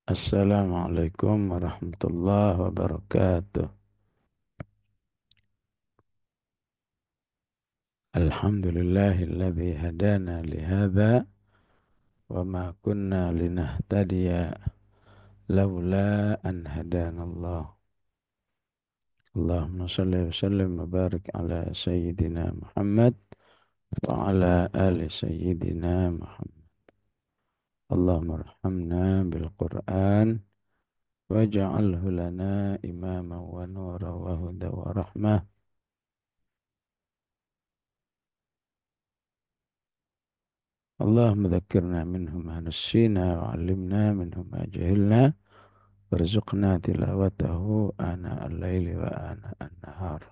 Assalamualaikum warahmatullahi wabarakatuh. Alhamdulillahilladzi hadana lihada wa ma kunna linahtadiya laula an hadanallah. Allahumma salli wa sallim wa barik ala sayyidina Muhammad wa ala ali sayyidina Muhammad. Allahumma arhamna bil Qur'an waj'alhu lana imama wa nura wa huda wa rahmah. اللهم ذكرنا منه ما نسينا وعلمنا منه ما جهلنا وارزقنا تلاوته آناء الليل وآناء النهار.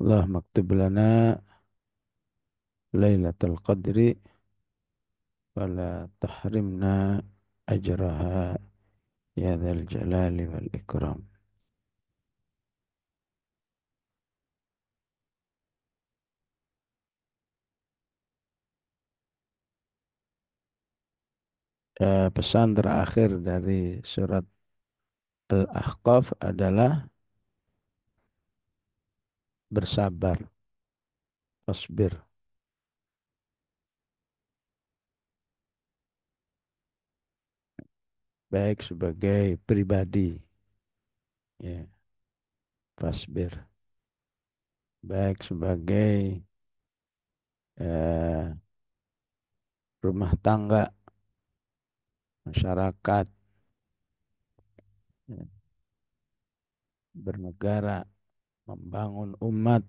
اللهم اكتب لنا ليلة القدر ولا تحرمنا أجرها يا ذا الجلال والإكرام. Pesan terakhir dari surat Al-Ahqaf adalah bersabar, wasbir, baik sebagai pribadi, ya, fasbir, baik sebagai eh, rumah tangga, masyarakat, ya, bernegara, membangun umat,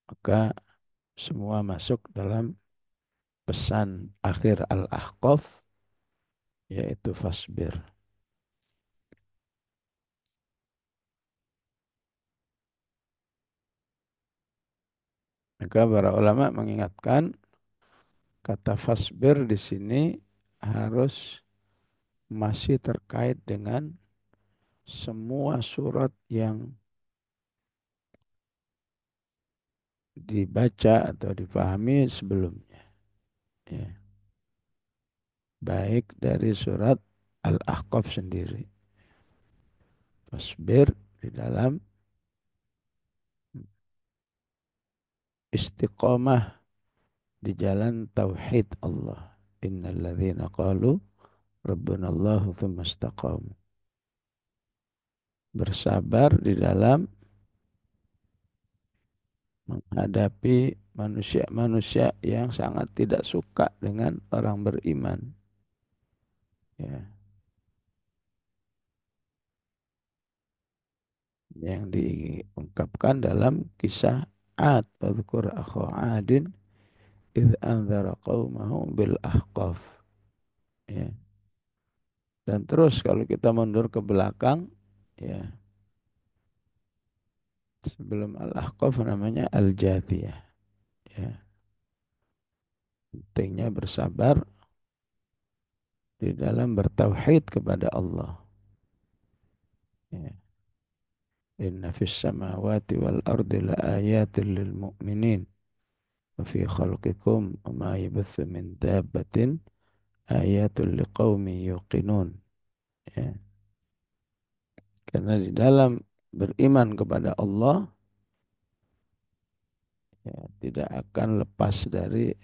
maka semua masuk dalam pesan akhir Al-Ahqaf, yaitu fasbir. Maka para ulama mengingatkan kata fasbir di sini harus masih terkait dengan semua surat yang dibaca atau dipahami sebelumnya. Ya. Baik dari surat Al-Ahqaf sendiri. Fasbir di dalam istiqomah di jalan tauhid Allah. Innal ladzina qalu rabbunallahu tsumma istaqamu. Bersabar di dalam menghadapi manusia-manusia yang sangat tidak suka dengan orang beriman. Ya, yang diungkapkan dalam kisah Ad, wadhkur akha Adin idh anzara qaumahu bil ahqaf. Ya. Dan terus kalau kita mundur ke belakang, ya, sebelum Al-Ahqaf namanya Al-Jathiyah. Ya, pentingnya bersabar di dalam bertauhid kepada Allah. Ya. Inna fis samawati wal ardi la ayatin lil mu'minin wa fi khalqikum wa ma yabathu min dabbatin ayatul liqaumin yuqinun. Ya. Karena di dalam beriman kepada Allah, ya, tidak akan lepas dari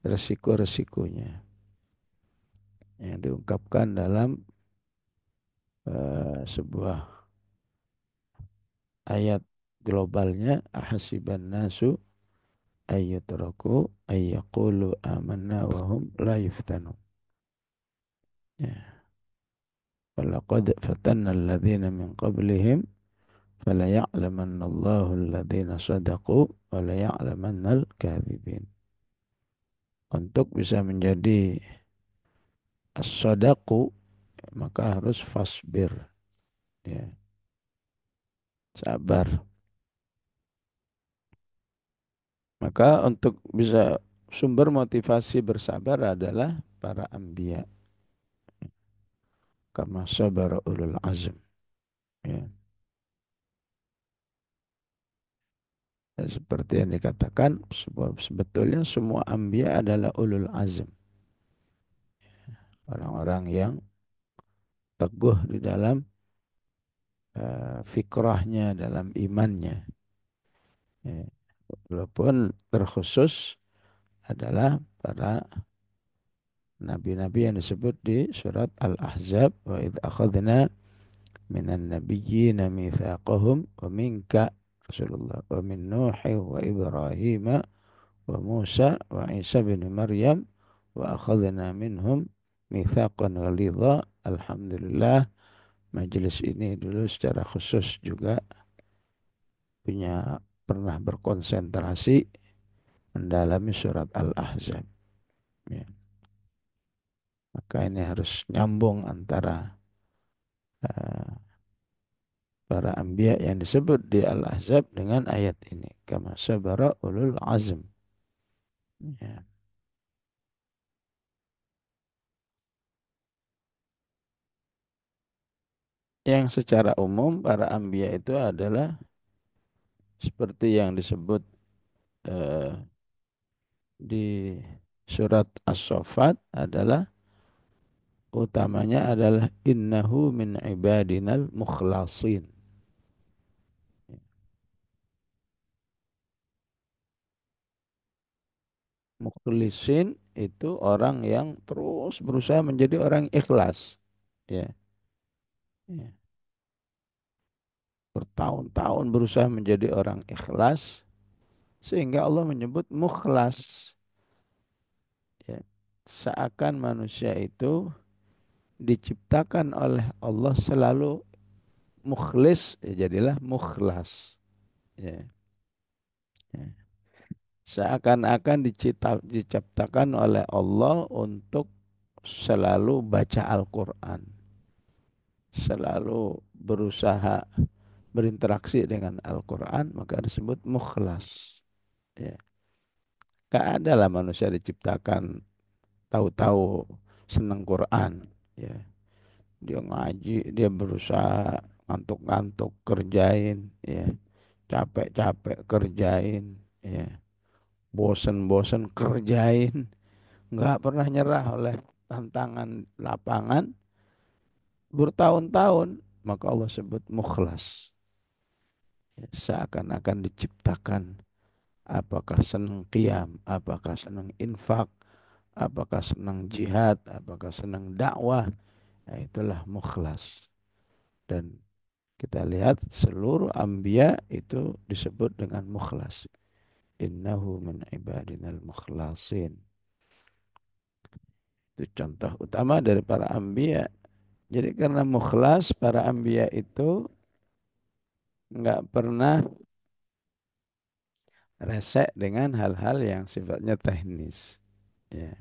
resiko-resikonya yang diungkapkan dalam sebuah ayat globalnya, ahasiban nasu ayyutraku ayyaqulu amanna wa hum la yuftanun. Ya. Walaqad fatanna alladhina min qablihim falaya'lamanna Allahu alladhina sadaqu wa laya'lamannal kadhibin. Untuk bisa menjadi as-sadaqu maka harus fasbir, ya, sabar. Maka untuk bisa sumber motivasi bersabar adalah para anbiya. Kama sabara ulul azm. Ya. Ya, seperti yang dikatakan, sebetulnya semua anbiya adalah ulul azm. Orang-orang yang teguh di dalam fikrahnya, dalam imannya. Ya, walaupun terkhusus adalah para nabi-nabi yang disebut di surat Al-Ahzab, wa idh akhadna minan nabiyyina mitsaqahum wa minka Rasulullah wa min Nuhi wa Ibrahim wa Musa wa Isa bin Maryam wa akhadna minhum mitsaqan ghalidha. Alhamdulillah, majelis ini dulu secara khusus juga pernah berkonsentrasi mendalami surat Al-Ahzab. Ya. Maka ini harus nyambung antara uh, para anbiya yang disebut di Al-Ahzab dengan ayat ini. Kama sabara ulul azm. Ya. Yang secara umum para anbiya itu adalah seperti yang disebut uh, di surat As-Saffat adalah utamanya adalah innahu min ibadinal mukhlasin. Mukhlisin itu orang yang terus berusaha menjadi orang ikhlas. Ya, ya. Bertahun-tahun berusaha menjadi orang ikhlas sehingga Allah menyebut mukhlas. Ya. Seakan manusia itu diciptakan oleh Allah selalu mukhlis, ya jadilah mukhlas. Ya, ya. Seakan-akan diciptakan oleh Allah untuk selalu baca Al-Quran, selalu berusaha berinteraksi dengan Al-Quran, maka disebut mukhlas. Ya. Gak ada lah manusia diciptakan tahu-tahu seneng Quran. Ya. Dia ngaji, dia berusaha ngantuk-ngantuk kerjain, ya. Capek-capek kerjain, ya. Bosen-bosen kerjain, nggak pernah nyerah oleh tantangan lapangan bertahun-tahun, maka Allah sebut mukhlas. Ya, seakan-akan diciptakan apakah senang qiyam, apakah senang infak, apakah senang jihad, apakah senang dakwah, nah, itulah mukhlas. Dan kita lihat seluruh anbiya itu disebut dengan mukhlas. Innahu min ibadinal mukhlasin. Itu contoh utama dari para anbiya. Jadi karena mukhlas, para anbiya itu nggak pernah resek dengan hal-hal yang sifatnya teknis. Ya,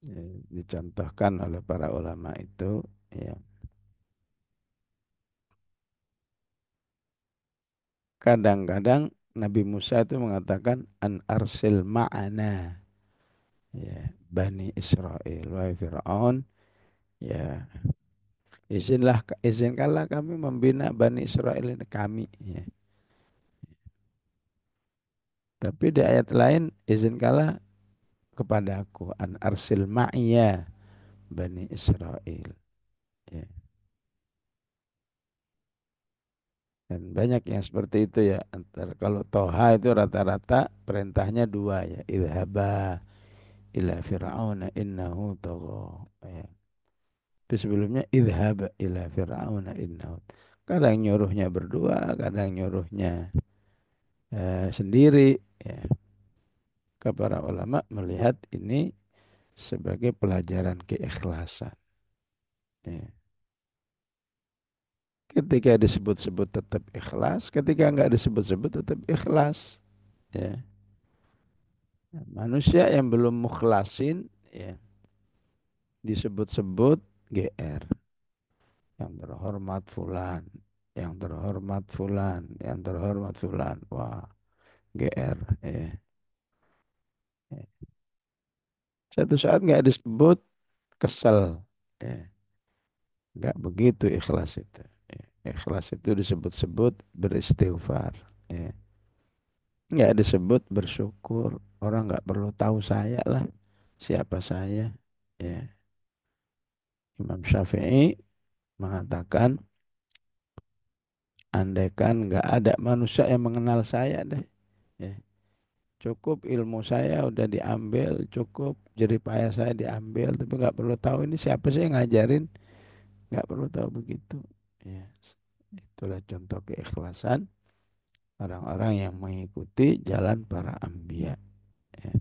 ya, dicontohkan oleh para ulama itu, ya. Kadang-kadang Nabi Musa itu mengatakan an arsil ma'ana, ya, Bani Israel, wahai Fir'aun, ya, izinkanlah kami membina Bani Israel ini kami, ya. Tapi di ayat lain, izinkanlah kepada aku an arsil ma'iyya Bani Israel. Ya. Dan banyak yang seperti itu ya. Kalau Toha itu rata-rata perintahnya dua ya. Idhaba ila fir'auna innahu tagha. Ya. Tapi sebelumnya idhaba ila fir'auna innahu. Kadang nyuruhnya berdua, kadang nyuruhnya sendiri. Ya. Para ulama melihat ini sebagai pelajaran keikhlasan. Ya. Ketika disebut-sebut tetap ikhlas, ketika enggak disebut-sebut tetap ikhlas. Ya. Manusia yang belum mukhlasin, ya, disebut-sebut GR. Yang terhormat fulan, yang terhormat fulan, yang terhormat fulan. Wah, GR. Ya. Ya. Satu saat nggak disebut, kesel. Ya. Nggak begitu ikhlas itu. Ya. Ikhlas itu disebut-sebut beristighfar. Ya. nggak disebut bersyukur. Orang nggak perlu tahu saya lah, siapa saya. Ya, Imam Syafi'i mengatakan, andaikan nggak ada manusia yang mengenal saya deh, ya, cukup ilmu saya udah diambil, cukup jerih payah saya diambil, tapi nggak perlu tahu ini siapa sih yang ngajarin, nggak perlu tahu begitu. Ya, itulah contoh keikhlasan orang-orang yang mengikuti jalan para anbiya. Ya.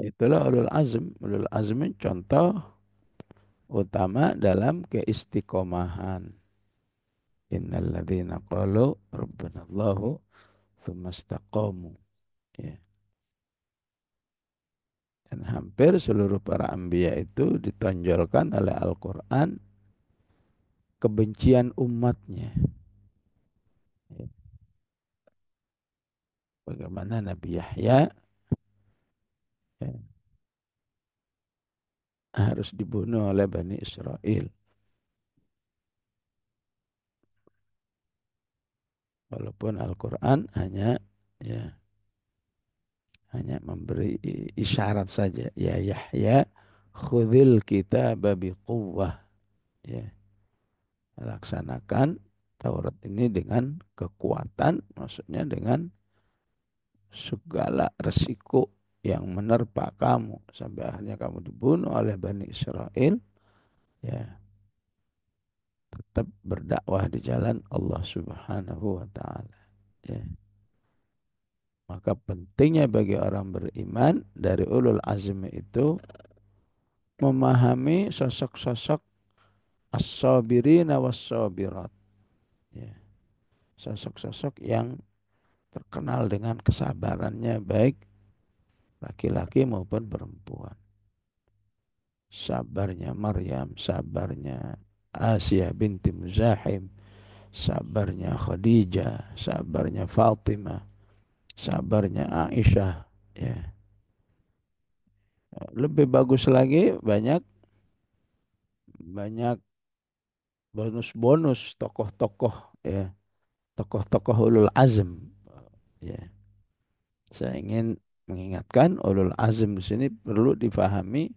Itulah ulul azm. Ulul azm contoh utama dalam keistiqomahan. Innalladzina qalu rabbunallahu tsumma istaqamu. Ya. Dan hampir seluruh para anbiya itu ditonjolkan oleh Al-Quran kebencian umatnya. Ya. Bagaimana Nabi Yahya ya, harus dibunuh oleh Bani Israel. Walaupun Al-Quran ya hanya memberi isyarat saja. Ya Yahya, khudil kitaba biquwwah. Ya, laksanakan Taurat ini dengan kekuatan, maksudnya dengan segala resiko yang menerpa kamu sampai akhirnya kamu dibunuh oleh Bani Israel, ya tetap berdakwah di jalan Allah Subhanahu wa taala. Ya. Maka pentingnya bagi orang beriman dari ulul azmi itu memahami sosok-sosok as-sabirina was-sabirat. Ya. Sosok-sosok yang terkenal dengan kesabarannya baik laki-laki maupun perempuan. Sabarnya Maryam, sabarnya Asia binti Muzahim, sabarnya Khadijah, sabarnya Fatimah, sabarnya Aisyah. Ya. Lebih bagus lagi banyak banyak bonus-bonus tokoh-tokoh ya, tokoh-tokoh ulul azm. Ya. Saya ingin mengingatkan ulul azm di sini perlu difahami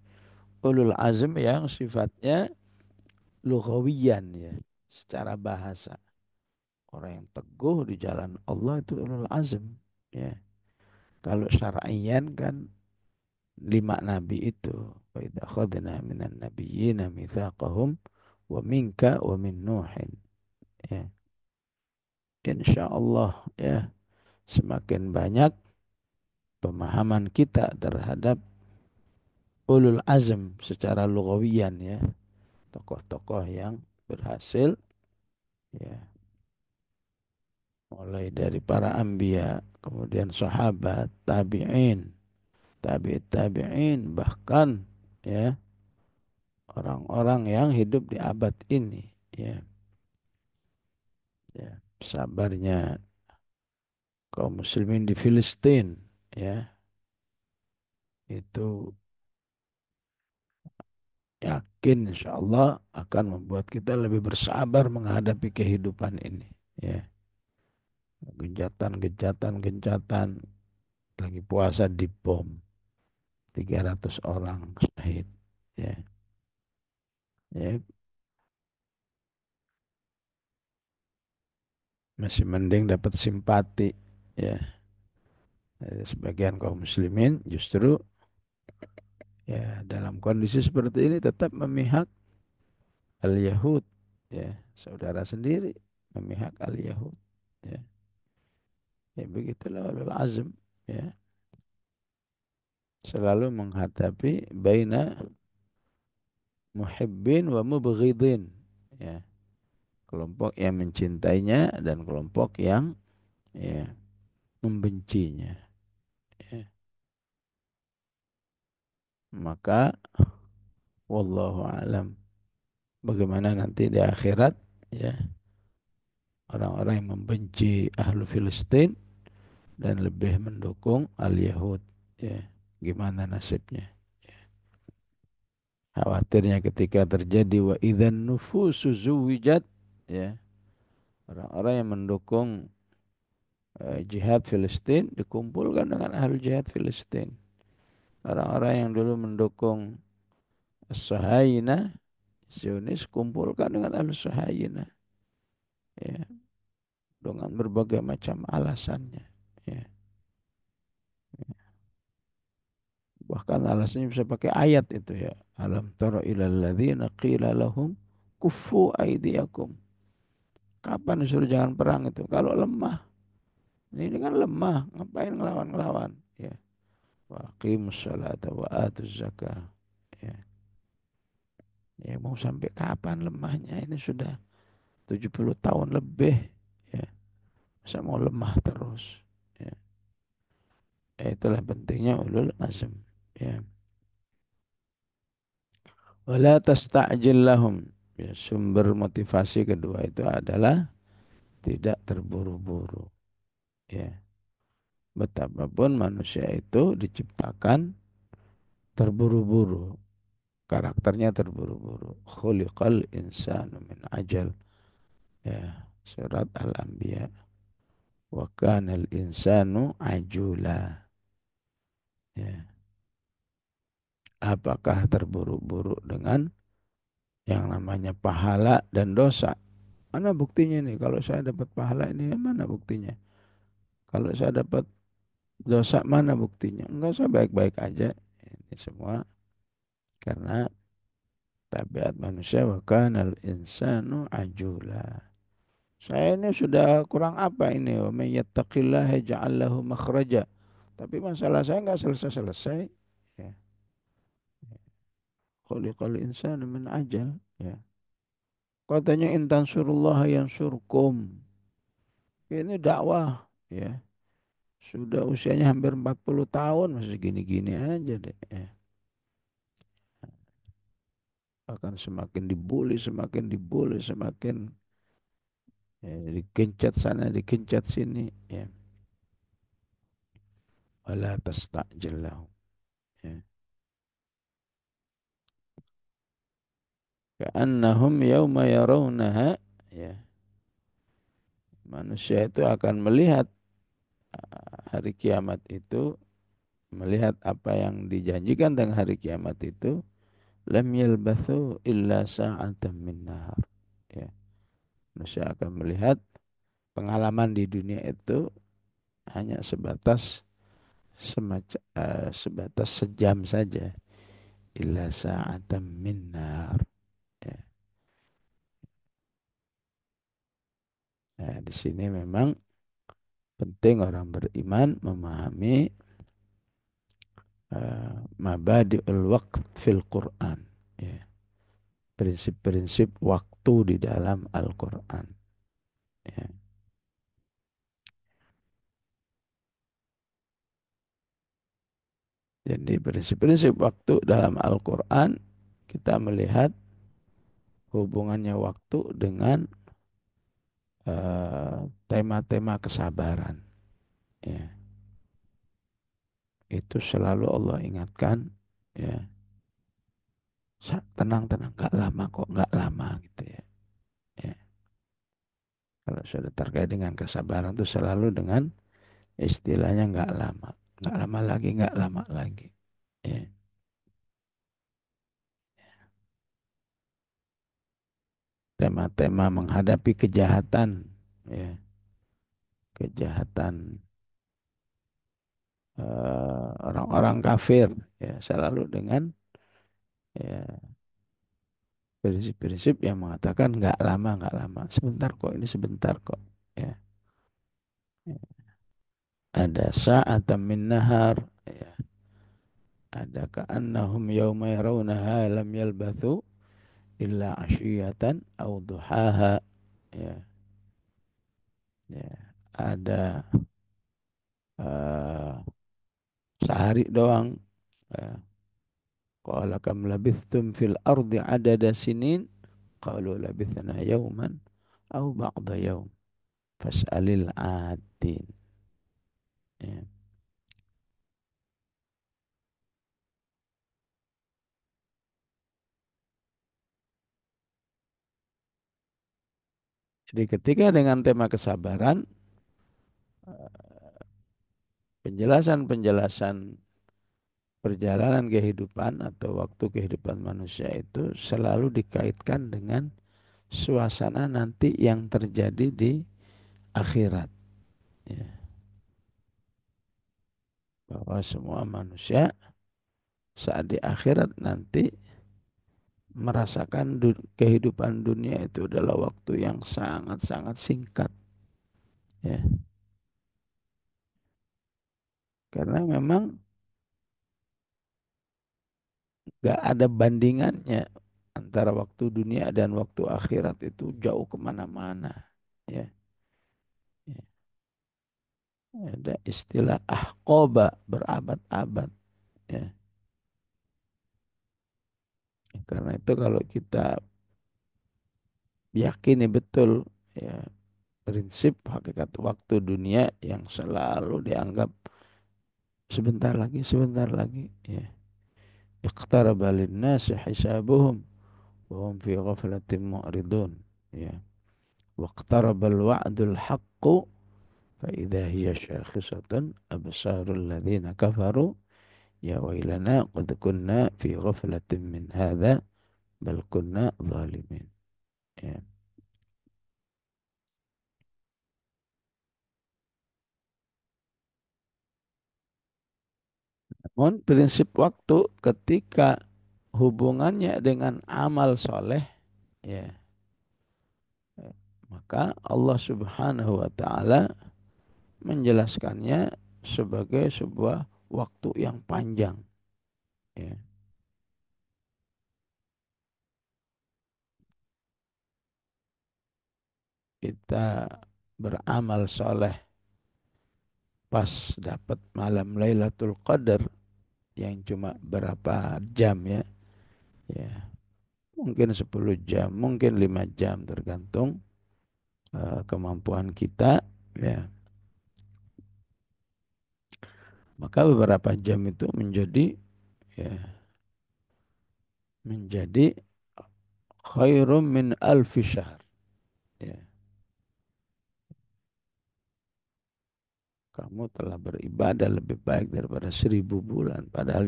ulul azm yang sifatnya lughawiyan ya, secara bahasa. Orang yang teguh di jalan Allah itu ulul azm. Ya. Kalau syar'iyan kan lima nabi itu. Wa idza akhadna minan nabiyyina mitsaqahum wa minka wa min Nuhin. Ya. Insya Allah ya semakin banyak pemahaman kita terhadap ulul azm secara lugawiyan ya. Tokoh-tokoh yang berhasil ya mulai dari para anbiya, kemudian sahabat, tabi'in, tabi'in, bahkan ya orang-orang yang hidup di abad ini ya, ya sabarnya kaum muslimin di Filistin ya itu yakin insya Allah akan membuat kita lebih bersabar menghadapi kehidupan ini ya, gencatan lagi puasa dibom 300 orang syahid ya, ya masih mending dapat simpati ya dari sebagian kaum muslimin, justru ya dalam kondisi seperti ini tetap memihak al-Yahud ya, saudara sendiri memihak al-Yahud ya, ya begitulah ulul azm ya, selalu menghadapi baina muhibbin wa mubghidin ya, kelompok yang mencintainya dan kelompok yang ya membencinya ya. Maka wallahu alam bagaimana nanti di akhirat ya, orang-orang yang membenci ahlu Filistin dan lebih mendukung al-Yahud ya, gimana nasibnya. Khawatirnya ketika terjadi wa idzan nufusu zuwijat, ya, orang-orang yang mendukung jihad Filistin dikumpulkan dengan ahli jihad Filistin. Orang-orang yang dulu mendukung Sahayina Zionis kumpulkan dengan ahli Sahayina, ya, dengan berbagai macam alasannya, ya. Bahkan alasannya bisa pakai ayat itu, ya. Alam tara ilal ladzina qila lahum kuffu aydiyakum. Kapan disuruh jangan perang itu? Kalau lemah. Ini kan lemah, ngapain ngelawan-ngelawan? Ya. Wa aqimus salata wa atuz zakah. Ya. Ya mau sampai kapan lemahnya? Ini sudah 70 tahun lebih. Ya. Masa mau lemah terus? Ya. Ya, itulah pentingnya ulul azm. Ya. Wala tasta'jil lahum. Ya, sumber motivasi kedua itu adalah tidak terburu-buru. Ya. Betapapun manusia itu diciptakan terburu-buru. Karakternya terburu-buru. Khuliqal insanu min ajal. Ya. Surat Al-Anbiya. Wa kanal insanu ajula. Ya. Apakah terburu-buru dengan yang namanya pahala dan dosa? Mana buktinya nih? Kalau saya dapat pahala ini, mana buktinya? Kalau saya dapat dosa, mana buktinya? Enggak, saya baik-baik aja. Ini semua karena tabiat manusia, wa kanal insanu ajula. Saya ini sudah kurang apa ini? Wa may yattaqillaha yaj'al lahu makhraja. Tapi masalah saya enggak selesai-selesai. Ya. Khuliqal insanu min ajal. Ya. Katanya intan surullah yang surkum. Ini dakwah. Ya. Sudah usianya hampir 40 tahun masih gini-gini aja deh. Ya. Akan semakin dibully, semakin, ya, digencet sana, digencet sini. Ya. Wala tasta'jil lahum. Ya. Ka'annahum yawma yarawnaha. Ya. Manusia itu akan melihat hari kiamat itu, melihat apa yang dijanjikan tentang hari kiamat itu, lam yalbathu illa sa'atan min nahar. Ya. Manusia akan melihat pengalaman di dunia itu hanya sebatas sejam saja. Illa sa'atan min nar. Ya. Nah, di sini memang penting orang beriman memahami mabadi'ul waqt fil Quran. Ya. Prinsip-prinsip waktu di dalam Al-Quran. Ya. Jadi prinsip-prinsip waktu dalam Al-Quran kita melihat hubungannya waktu dengan tema-tema kesabaran. Ya. Itu selalu Allah ingatkan, ya, tenang-tenang, nggak lama kok, nggak lama gitu, ya. Ya. Kalau sudah terkait dengan kesabaran itu selalu dengan istilahnya nggak lama lagi, nggak lama lagi. Ya. Tema-tema menghadapi kejahatan, ya, kejahatan orang-orang kafir, ya, selalu dengan, ya, prinsip-prinsip yang mengatakan nggak lama, sebentar kok, ini sebentar kok. Ya. Ada saat min nahar, ya. Ada ka'annahum yawma yarawnaha lam yalbathu illa ashiyatan aw duhaha. Ya, ya. Ada uh, sehari doang. Ya. Qala kam labithtum fil ardi adada sinin. Qalu labithna yawman aw ba'da yawm. Fas'alil adin. Ya. Jadi ketika dengan tema kesabaran, penjelasan-penjelasan perjalanan kehidupan atau waktu kehidupan manusia itu selalu dikaitkan dengan suasana nanti yang terjadi di akhirat. Ya, bahwa semua manusia saat di akhirat nanti merasakan kehidupan dunia itu adalah waktu yang sangat-sangat singkat. Ya, karena memang gak ada bandingannya antara waktu dunia dan waktu akhirat itu jauh kemana-mana. Ya, ya. Ada istilah ahqoba berabad-abad. Ya. Karena itu kalau kita yakini betul ya prinsip hakikat waktu dunia yang selalu dianggap sebentar lagi ya. Iqtaraba lin-nasi hisabuhum wa hum fi ghaflatin mu'ridun ya. Waqtarabal wa'dul haqqu fa idza hiya syakhisatun absarul ladzina kafaru ya wailana qad kunna fi ghaflatin min hadza bal kunna zalimin ya. Namun prinsip waktu ketika hubungannya dengan amal soleh ya, maka Allah Subhanahu wa taala menjelaskannya sebagai sebuah waktu yang panjang ya. Kita beramal soleh pas dapat malam Lailatul Qadar yang cuma berapa jam ya, ya mungkin 10 jam, mungkin 5 jam tergantung kemampuan kita ya. Maka beberapa jam itu ya, menjadi khairum min alfi syahr ya. Kamu telah beribadah lebih baik daripada 1000 bulan. Padahal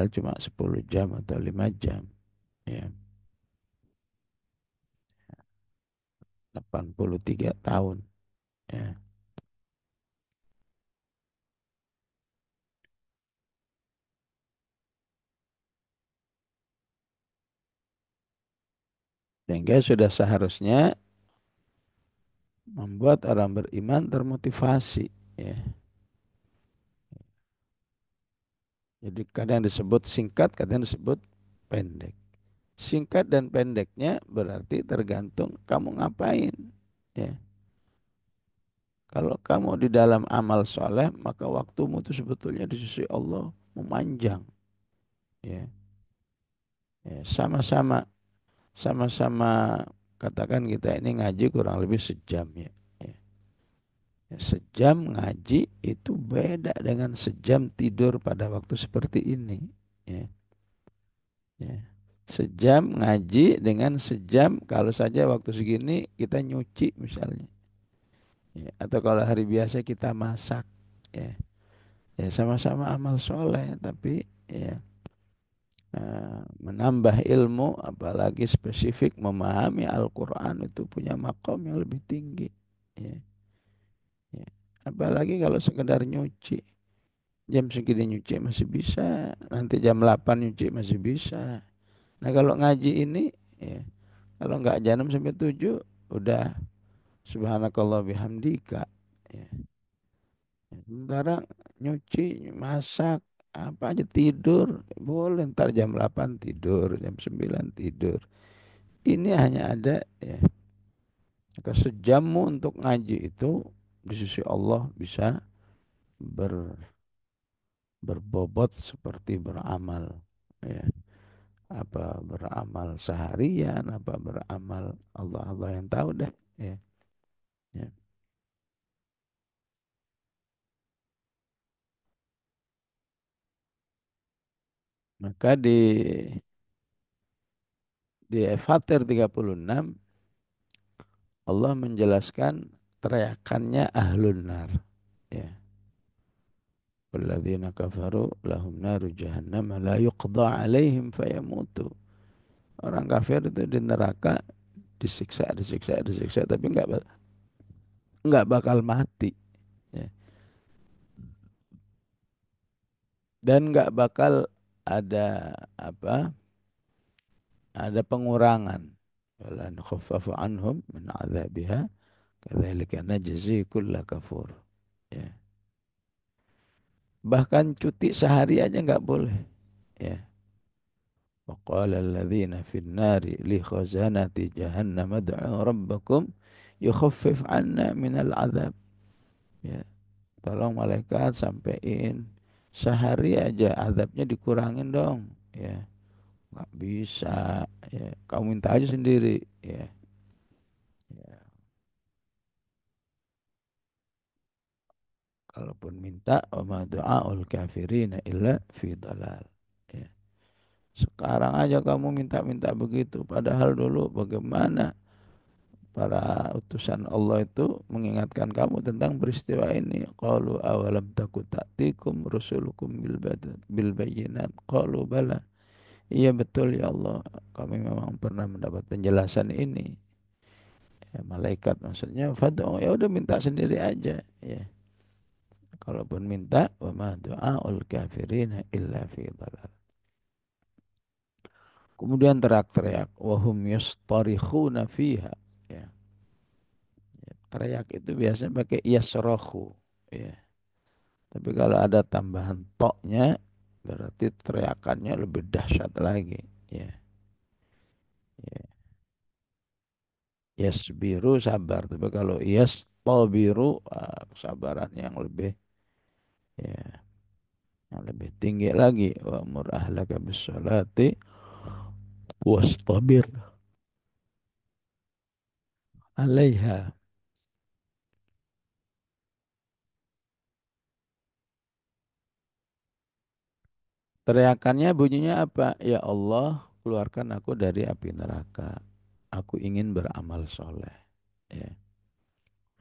cuma 10 jam atau 5 jam. Ya, 83 tahun. Ya. Sehingga sudah seharusnya membuat orang beriman termotivasi. Ya. Jadi kadang disebut singkat, kadang disebut pendek. Singkat dan pendeknya berarti tergantung kamu ngapain. Ya. Kalau kamu di dalam amal soleh, maka waktumu itu sebetulnya di sisi Allah memanjang. Ya, ya, sama-sama katakan kita ini ngaji kurang lebih sejam ya. Ya. Ya, sejam ngaji itu beda dengan sejam tidur pada waktu seperti ini. Ya, ya. Sejam ngaji dengan sejam kalau saja waktu segini kita nyuci misalnya. Ya, atau kalau hari biasa kita masak. Ya, ya sama-sama amal soleh tapi ya menambah ilmu apalagi spesifik memahami Al-Quran itu punya makom yang lebih tinggi ya, ya. Apalagi kalau sekedar nyuci jam segini nyuci masih bisa nanti jam 8 nyuci masih bisa. Nah kalau ngaji ini ya, kalau nggak jam 6 sampai 7 udah subhanakallah bihamdika ya. Sementara nyuci masak apa aja tidur boleh ntar jam 8 tidur jam 9 tidur. Ini hanya ada ya, maka sejammu untuk ngaji itu di sisi Allah bisa ber, berbobot seperti beramal ya. Apa beramal seharian, apa beramal Allah yang tahu dah ya. Ya. Maka di Fatir 36 Allah menjelaskan teriakannya ahlun nar. Ya. Walladzina kafaru lahum naru jahannam la yuqda alaihim fayamutu. Orang kafir itu di neraka disiksa, disiksa, disiksa, tapi nggak bakal mati. Ya. Dan nggak bakal ada apa? Ada pengurangan. Wala nukhaffafu anhum min adzabiha kadzalika najzi kulla kafur. Ya. Bahkan cuti sehari aja nggak boleh. Ya. وقال الذين في النار لخزنة جهنم ادعوا ربكم يخفف عنا من العذاب. Ya, tolong malaikat sampein sehari aja azabnya dikurangin dong. Ya, nggak bisa. Ya, kamu minta aja sendiri. Ya, ya. Kalaupun minta, wa ma du'aul kafirina illa fi dalal. Ya. Sekarang aja kamu minta-minta begitu. Padahal dulu bagaimana para utusan Allah itu mengingatkan kamu tentang peristiwa ini. Qalu awalam taku ta'tikum rusulukum bil bayyinat. Qalu bala. Iya betul ya Allah. Kami memang pernah mendapat penjelasan ini. Ya, malaikat maksudnya fad'u, ya udah minta sendiri aja ya. Kalaupun minta wa ma du'aul kafirina illa fi dhalal. Kemudian teriak-teriak wahum yastarikhuna fiha. Ya. Teriak itu biasanya pakai yasrohu. Ya. Tapi kalau ada tambahan toknya, berarti teriakannya lebih dahsyat lagi. Ya. Ya. Yasbiru sabar. Tapi kalau yastabiru, kesabaran yang lebih, ya, yang lebih tinggi lagi. Wa mur ahlaka bisolati wastabir alaiha. Teriakannya bunyinya apa? Ya Allah, keluarkan aku dari api neraka. Aku ingin beramal soleh. Ya.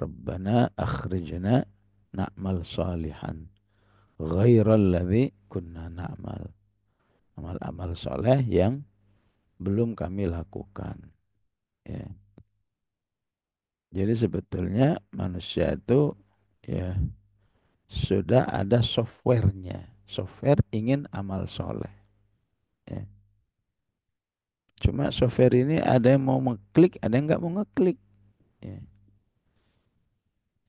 Rabbana akhrijna na'mal salihan ghairal ladzi kunna na'mal. Amal-amal soleh yang belum kami lakukan. Ya. Jadi sebetulnya manusia itu ya sudah ada softwarenya. Software ingin amal soleh. Ya. Cuma software ini ada yang mau ngeklik, ada yang nggak mau ngeklik. Ya.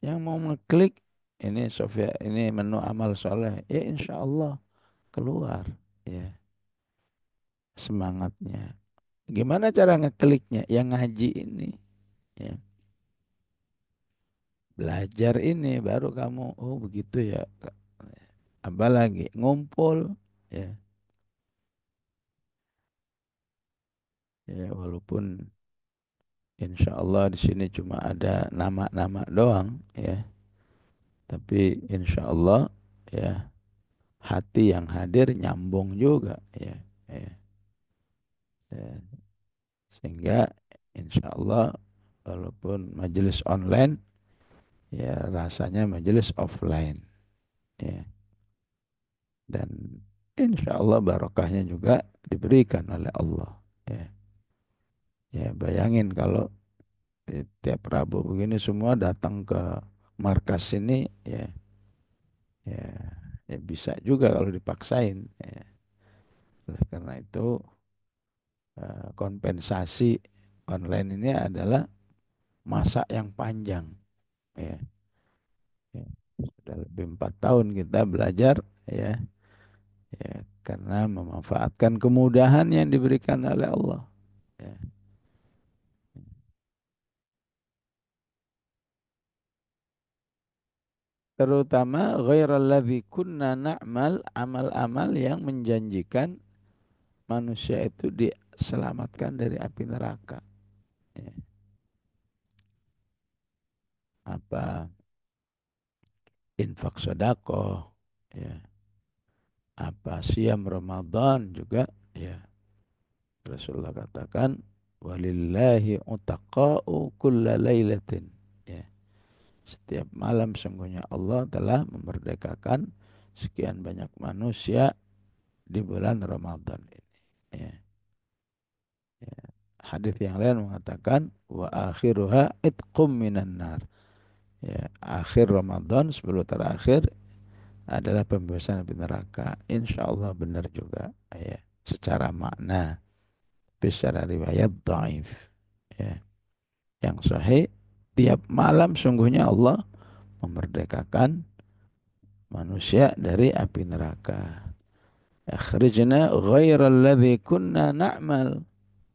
Yang mau ngeklik ini software ini menu amal soleh, ya insya Allah keluar ya semangatnya. Gimana cara ngekliknya? Yang ngaji ini, ya. Belajar ini baru kamu, oh begitu ya. Apalagi ngumpul, ya, ya walaupun insya Allah di sini cuma ada nama-nama doang, ya. Tapi insya Allah ya hati yang hadir nyambung juga, ya. Ya, ya. Sehingga insya Allah walaupun majelis online ya rasanya majelis offline ya. Dan insya Allah barokahnya juga diberikan oleh Allah ya. Ya bayangin kalau tiap Rabu begini semua datang ke markas ini ya, ya, ya bisa juga kalau dipaksain ya. Oleh karena itu kompensasi online ini adalah masa yang panjang ya. Ya. Sudah lebih 4 tahun kita belajar ya, ya karena memanfaatkan kemudahan yang diberikan oleh Allah. Ya. Terutama ghairal kunna na'mal, amal-amal yang menjanjikan manusia itu diselamatkan dari api neraka. Ya. Apa infak sedekah, ya. Apa siam Ramadan juga, ya. Rasulullah katakan Walillahi utaqa'u kulla lailatin. Ya, setiap malam sungguhnya Allah telah memerdekakan sekian banyak manusia di bulan Ramadan ini. Ya, ya. Hadis yang lain mengatakan wa akhiruha itqum minan nar. Ya, akhir Ramadan sebelum terakhir adalah pembebasan dari neraka. Insya Allah benar juga. Ya, secara makna, tapi secara riwayat dhaif. Ya, yang sahih tiap malam sungguhnya Allah memerdekakan manusia dari api neraka. Akhrijna ghairal ladzi kunna na'mal.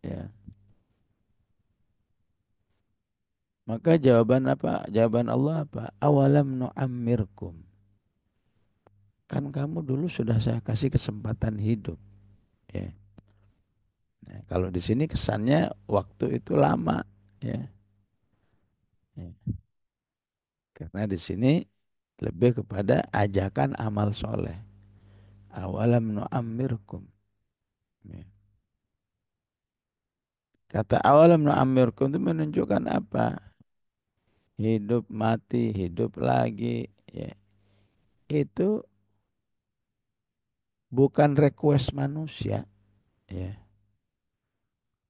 Ya. Maka jawaban apa? Jawaban Allah apa? Awalam nu'ammirkum. Kan kamu dulu sudah saya kasih kesempatan hidup. Ya. Nah, kalau di sini kesannya waktu itu lama. Ya. Ya. Karena di sini lebih kepada ajakan amal soleh. Awalam nu'ammirkum. Ya. Kata awalam nu'ammirkum itu menunjukkan apa? Hidup mati, hidup lagi. Ya. Itu bukan request manusia. Ya.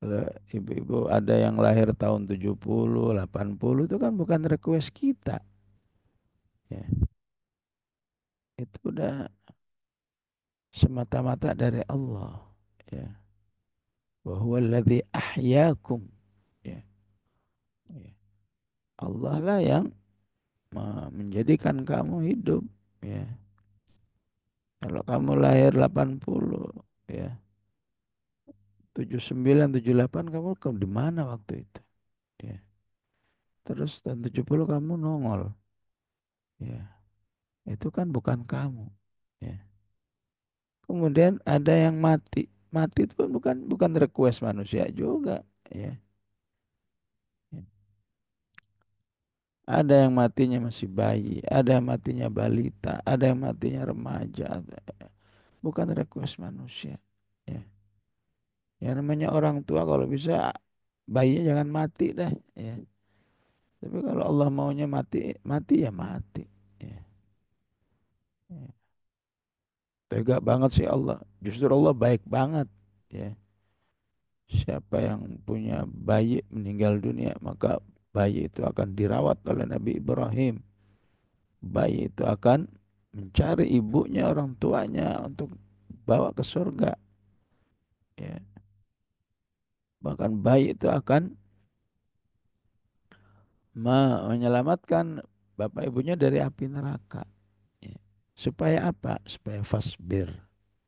Kalau ibu-ibu ada yang lahir tahun 70, 80 itu kan bukan request kita. Ya. Itu udah semata-mata dari Allah. Ya. Wa huwallazi ahyaakum. Ya. Ya. Allah lah yang menjadikan kamu hidup. Ya. Kalau kamu lahir 80, ya, 79, 78 kamu ke di mana waktu itu? Ya. Terus tahun 70 kamu nongol. Ya. Itu kan bukan kamu. Ya. Kemudian ada yang mati. Mati itu pun bukan request manusia juga. Ya. Ya. Ada yang matinya masih bayi, ada yang matinya balita, ada yang matinya remaja. Bukan request manusia. Ya. Yang namanya orang tua kalau bisa bayinya jangan mati deh. Ya. Tapi kalau Allah maunya mati, mati ya mati. Ya. Ya. Tega banget sih Allah. Justru Allah baik banget. Ya. Siapa yang punya bayi meninggal dunia, maka bayi itu akan dirawat oleh Nabi Ibrahim. Bayi itu akan mencari ibunya, orang tuanya untuk bawa ke surga. Ya. Bahkan bayi itu akan menyelamatkan bapak ibunya dari api neraka. Ya. Supaya apa? Supaya fasbir.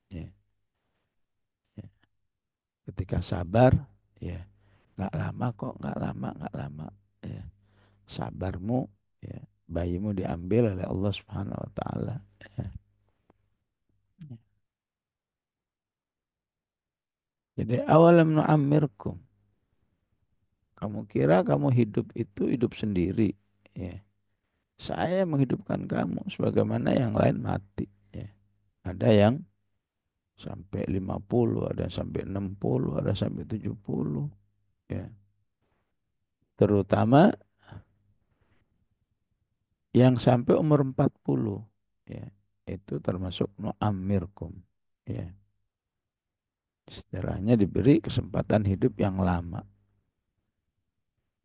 Ya. Ya. Ketika sabar, ya nggak lama kok, nggak lama, nggak lama. Ya. Sabarmu, ya, bayimu diambil oleh Allah Subhanahu Wa Taala. Ya. Jadi awalam nu'ammirkum. Kamu kira kamu hidup itu hidup sendiri. Ya. Saya menghidupkan kamu sebagaimana yang lain mati. Ya. Ada yang sampai 50, ada yang sampai 60, ada sampai 70. Ya. Terutama yang sampai umur 40. Ya. Itu termasuk nu'ammirkum. Ya. Istilahnya diberi kesempatan hidup yang lama.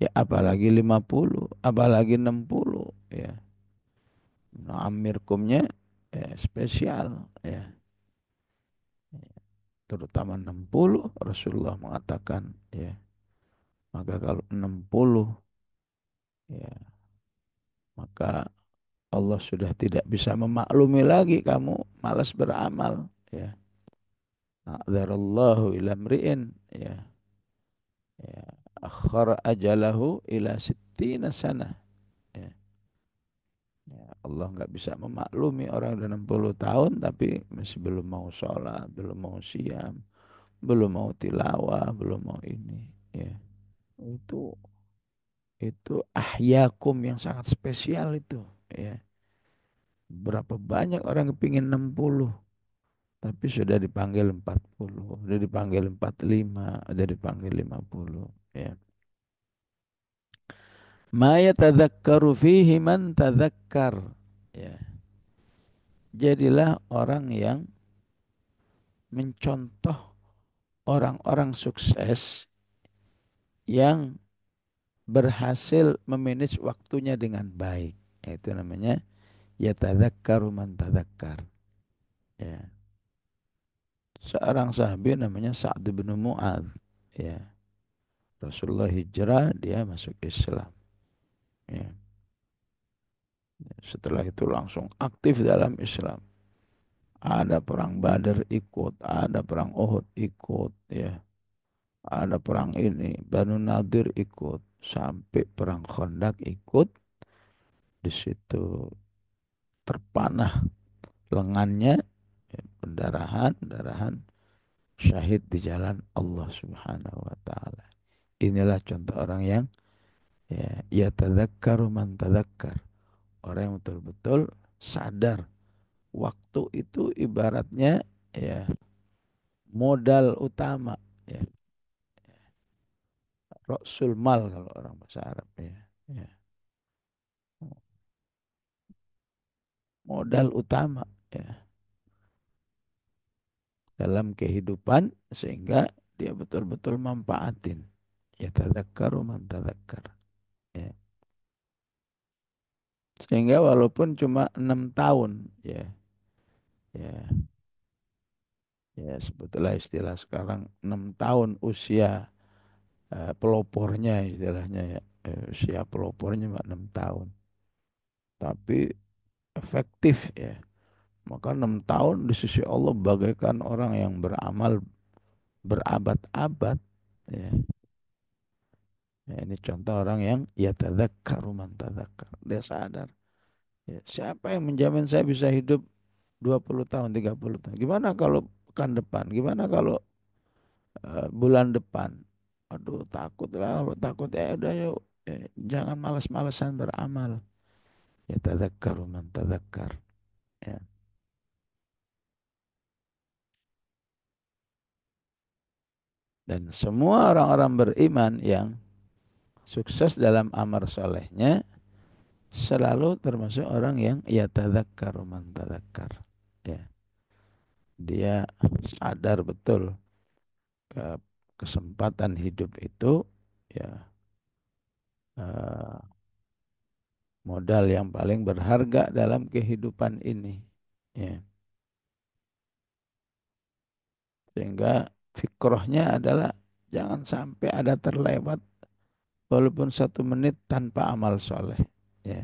Ya apalagi 50, apalagi 60. Ya. Nu'ammirkumnya ya, spesial. Ya. Terutama 60 Rasulullah mengatakan ya maka kalau 60 ya maka Allah sudah tidak bisa memaklumi lagi kamu malas beramal ya. A'dzarallahu ila mri'in ya. Ya. Akhara ajalahu ila sittina sana. Ya. Ya. Allah nggak bisa memaklumi orang udah 60 tahun tapi masih belum mau sholat, belum mau siam, belum mau tilawah, belum mau ini. Ya. Itu ahyakum yang sangat spesial itu. Ya. Berapa banyak orang kepingin 60 Tapi sudah dipanggil 40, sudah dipanggil 45, sudah dipanggil 50. Ya. Ma yatadzakkaru fihi man tadzakkar. Ya. Jadilah orang yang mencontoh orang-orang sukses yang berhasil memanage waktunya dengan baik. Itu namanya yatadzakkaru man tadzakkar. Ya. Seorang sahabat namanya Sa'd bin Mu'adz. Ya. Rasulullah hijrah, dia masuk Islam. Ya. Setelah itu langsung aktif dalam Islam. Ada perang Badar ikut, ada perang Uhud ikut, ya. Ada perang ini, Banu Nadir ikut, sampai perang Khandaq ikut. Di situ terpanah lengannya, ya, pendarahan, syahid di jalan Allah Subhanahu wa taala. Inilah contoh orang yang ya tadzakkaru man tadzakkar. Orang yang betul-betul sadar waktu itu ibaratnya ya modal utama, ya, Rasul mal kalau orang bahasa Arab, ya. Ya. Modal utama, ya, dalam kehidupan sehingga dia betul-betul manfaatin. Ya tadzakkaru man tadzakkar. Ya. Sehingga walaupun cuma 6 tahun, ya, ya, ya sebetulnya istilah sekarang 6 tahun usia pelopornya istilahnya, ya. Usia pelopornya 6 tahun. Tapi efektif, ya. Maka 6 tahun di sisi Allah bagaikan orang yang beramal berabad-abad. Ya. Ya, ini contoh orang yang ya tadzakkaru man tadzakkar. Dia sadar. Ya, siapa yang menjamin saya bisa hidup 20 tahun, 30 tahun? Gimana kalau pekan depan? Gimana kalau bulan depan? Aduh, takut lah. Kalau takut ya udah yuk. Jangan malas-malasan beramal. Ya tadzakkaru man tadzakkar. Ya. Dan semua orang-orang beriman yang sukses dalam amal solehnya selalu termasuk orang yang ya tadzakkaru man tadzakkar. Ya. Dia sadar betul ke kesempatan hidup itu, ya, eh, modal yang paling berharga dalam kehidupan ini. Ya. Sehingga fikrohnya adalah jangan sampai ada terlewat walaupun 1 menit tanpa amal soleh. Ya.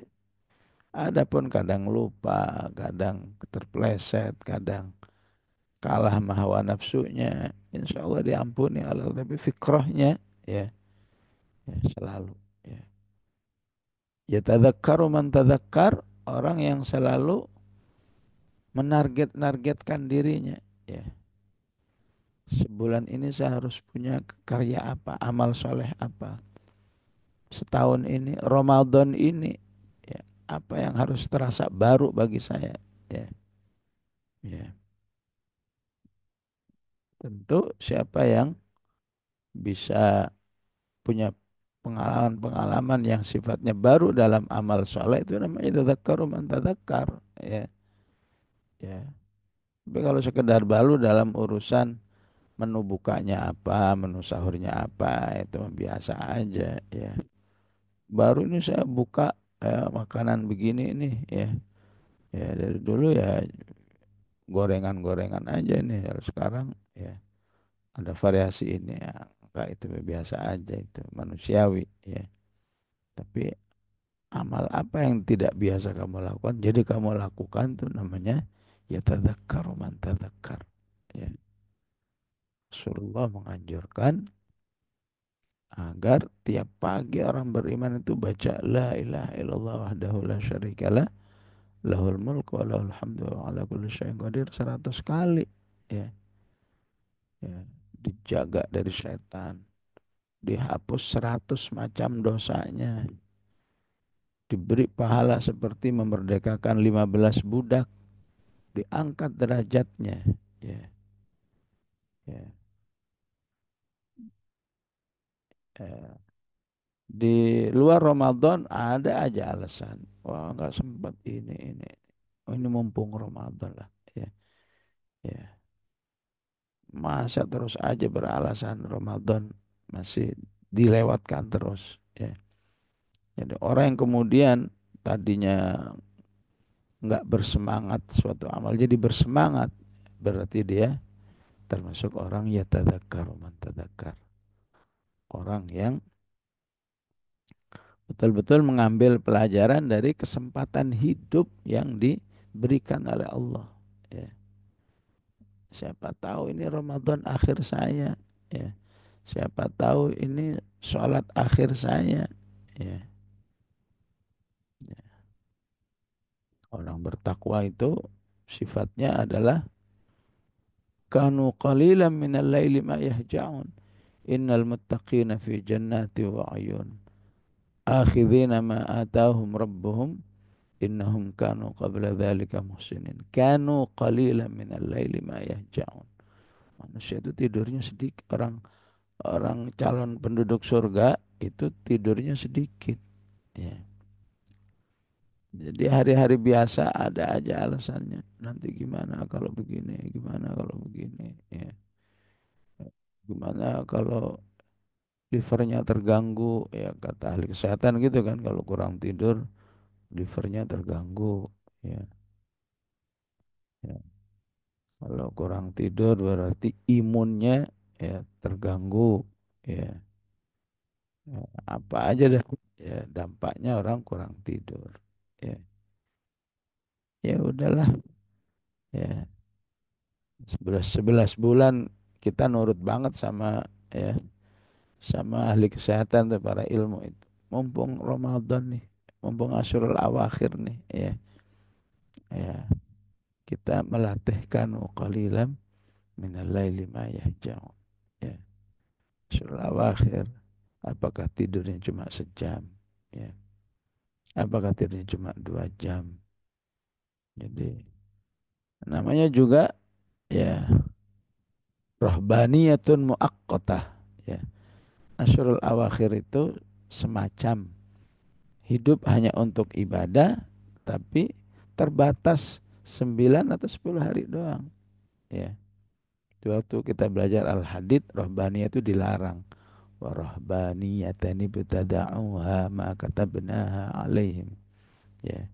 Adapun kadang lupa, kadang terpleset, kadang kalah sama hawa nafsunya, insya Allah diampuni Allah. Tapi fikrohnya, ya, ya selalu. Ya. Ya tadzakkaru man tadzakkar, orang yang selalu menarget-nargetkan dirinya. Ya. Sebulan ini saya harus punya karya apa, amal soleh apa. Setahun ini, Ramadan ini, ya, apa yang harus terasa baru bagi saya. Ya. Ya. Tentu siapa yang bisa punya pengalaman-pengalaman yang sifatnya baru dalam amal soleh itu namanya tadzakkaru man tadzakkar. Ya. Ya. Tapi kalau sekedar baru dalam urusan menu bukanya apa, menu sahurnya apa, itu biasa aja, ya. Baru ini saya buka makanan begini nih, ya. Ya dari dulu ya gorengan-gorengan aja nih. Kalau sekarang ya ada variasi ini, ya. Enggak, itu biasa aja, itu manusiawi, ya. Tapi amal apa yang tidak biasa kamu lakukan, jadi kamu lakukan, tuh namanya ya tadzakkaru man tadzakkar. Ya. Rasulullah menganjurkan agar tiap pagi orang beriman itu baca la ilaha illallah wahdahu la syarikalah lahul mulku wa lahul hamdu wa ala kulli syai'in qadir 100 kali, ya. Ya, dijaga dari setan, dihapus 100 macam dosanya, diberi pahala seperti memerdekakan 15 budak, diangkat derajatnya. Ya, ya. Eh, di luar Ramadan ada aja alasan. Wah, nggak sempat ini. Oh, ini mumpung Ramadan lah. Ya, ya. Masa terus aja beralasan Ramadan masih dilewatkan terus. Ya. Jadi orang yang kemudian tadinya nggak bersemangat suatu amal jadi bersemangat, berarti dia termasuk orang yatadzakar man tadzakar, orang yang betul-betul mengambil pelajaran dari kesempatan hidup yang diberikan oleh Allah. Ya. Siapa tahu ini Ramadan akhir saya. Ya. Siapa tahu ini sholat akhir saya. Ya. Ya. Orang bertakwa itu sifatnya adalah kanu qalilan minal laili ma yahja'un. Innal muttaqina fi jannati wa ayun. Akhidhina ma atahum rabbuhum innahum kanu qabla dzalika muhsinin. Kanu qalilan minal laili ma yahja'un. Manusia itu tidurnya sedikit. Orang calon penduduk surga itu tidurnya sedikit. Ya. Jadi hari-hari biasa ada aja alasannya. Nanti gimana kalau begini, gimana kalau begini. Ya. Gimana kalau livernya terganggu, ya kata ahli kesehatan gitu kan, kalau kurang tidur livernya terganggu. Ya. Ya. Kalau kurang tidur berarti imunnya ya terganggu. Ya. Ya, apa aja dah ya dampaknya orang kurang tidur. Ya, ya udahlah. Ya, 11 bulan kita nurut banget sama ya sama ahli kesehatan tuh para ilmu itu. Mumpung Ramadan nih, mumpung Asyurul Awakhir nih, ya, ya kita melatihkan qalilan minal laili ma yahja'un. Ya, Asyurul Awakhir. Apakah tidurnya cuma sejam? Ya, apakah tidurnya cuma 2 jam? Jadi namanya juga ya rohbaniyatun muakkotah. Ya, Asyurul Awakhir itu semacam hidup hanya untuk ibadah, tapi terbatas 9 atau 10 hari doang. Ya, waktu kita belajar Al-Hadid, rohbaniyah itu dilarang. Wa rohbaniyatani betada'uha ma katabnaha alaihim. Ya,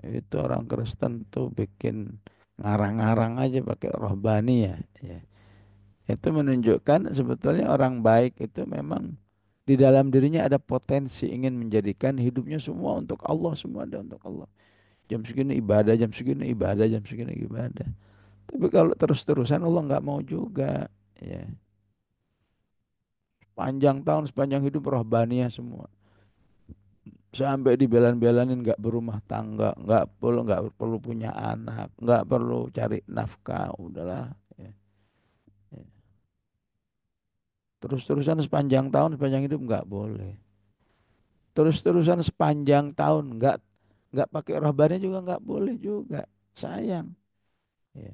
itu orang Kristen tuh bikin ngarang-ngarang aja pakai rohbaniyah. Ya, itu menunjukkan sebetulnya orang baik itu memang di dalam dirinya ada potensi ingin menjadikan hidupnya semua untuk Allah, semua ada untuk Allah. Jam segini ibadah, jam segini ibadah, jam segini ibadah. Tapi kalau terus-terusan Allah nggak mau juga. Ya, panjang tahun sepanjang hidup rohbaniyah semua. Sampai dibelan-belanin nggak berumah tangga, nggak perlu punya anak, nggak perlu cari nafkah, udahlah. Ya, ya. Terus-terusan sepanjang tahun sepanjang hidup nggak boleh. Terus-terusan sepanjang tahun nggak pakai rohbaniyah juga nggak boleh juga. Sayang. Ya.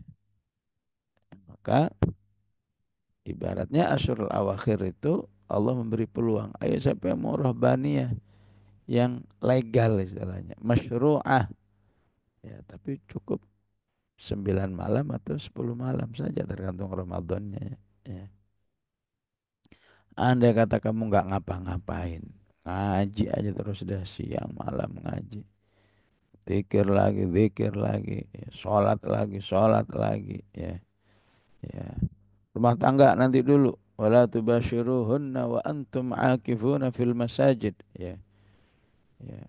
Maka ibaratnya Asyurul Awakhir itu Allah memberi peluang. Ayo siapa yang mau rohbaniyah yang legal istilahnya. Masyru'ah. Ya, tapi cukup 9 malam atau 10 malam saja tergantung Ramadannya. Ya. Ya. Andai kata kamu nggak ngapa-ngapain. Ngaji aja terus dah siang malam ngaji. Zikir lagi. Ya. Sholat lagi. Ya. Ya. Rumah tangga nanti dulu. Wala tubashiruhunna wa antum akifuna fil masajid. Ya, ya.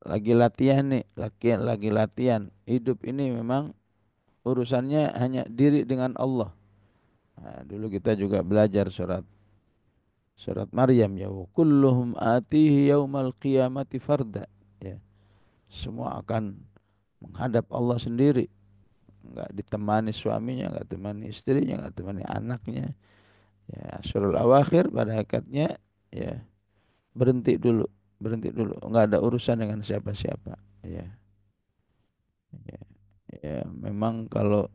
Lagi latihan nih, lagi latihan. Hidup ini memang urusannya hanya diri dengan Allah. Nah, dulu kita juga belajar surat surat Maryam ya. Wa kulluhum atihi yaumal qiyamati farda. Ya, semua akan menghadap Allah sendiri. Enggak ditemani suaminya, enggak ditemani istrinya, enggak ditemani anaknya. Ya, surul awakhir pada hakikatnya ya berhenti dulu, berhenti dulu, nggak ada urusan dengan siapa-siapa. Ya, ya. Ya, memang kalau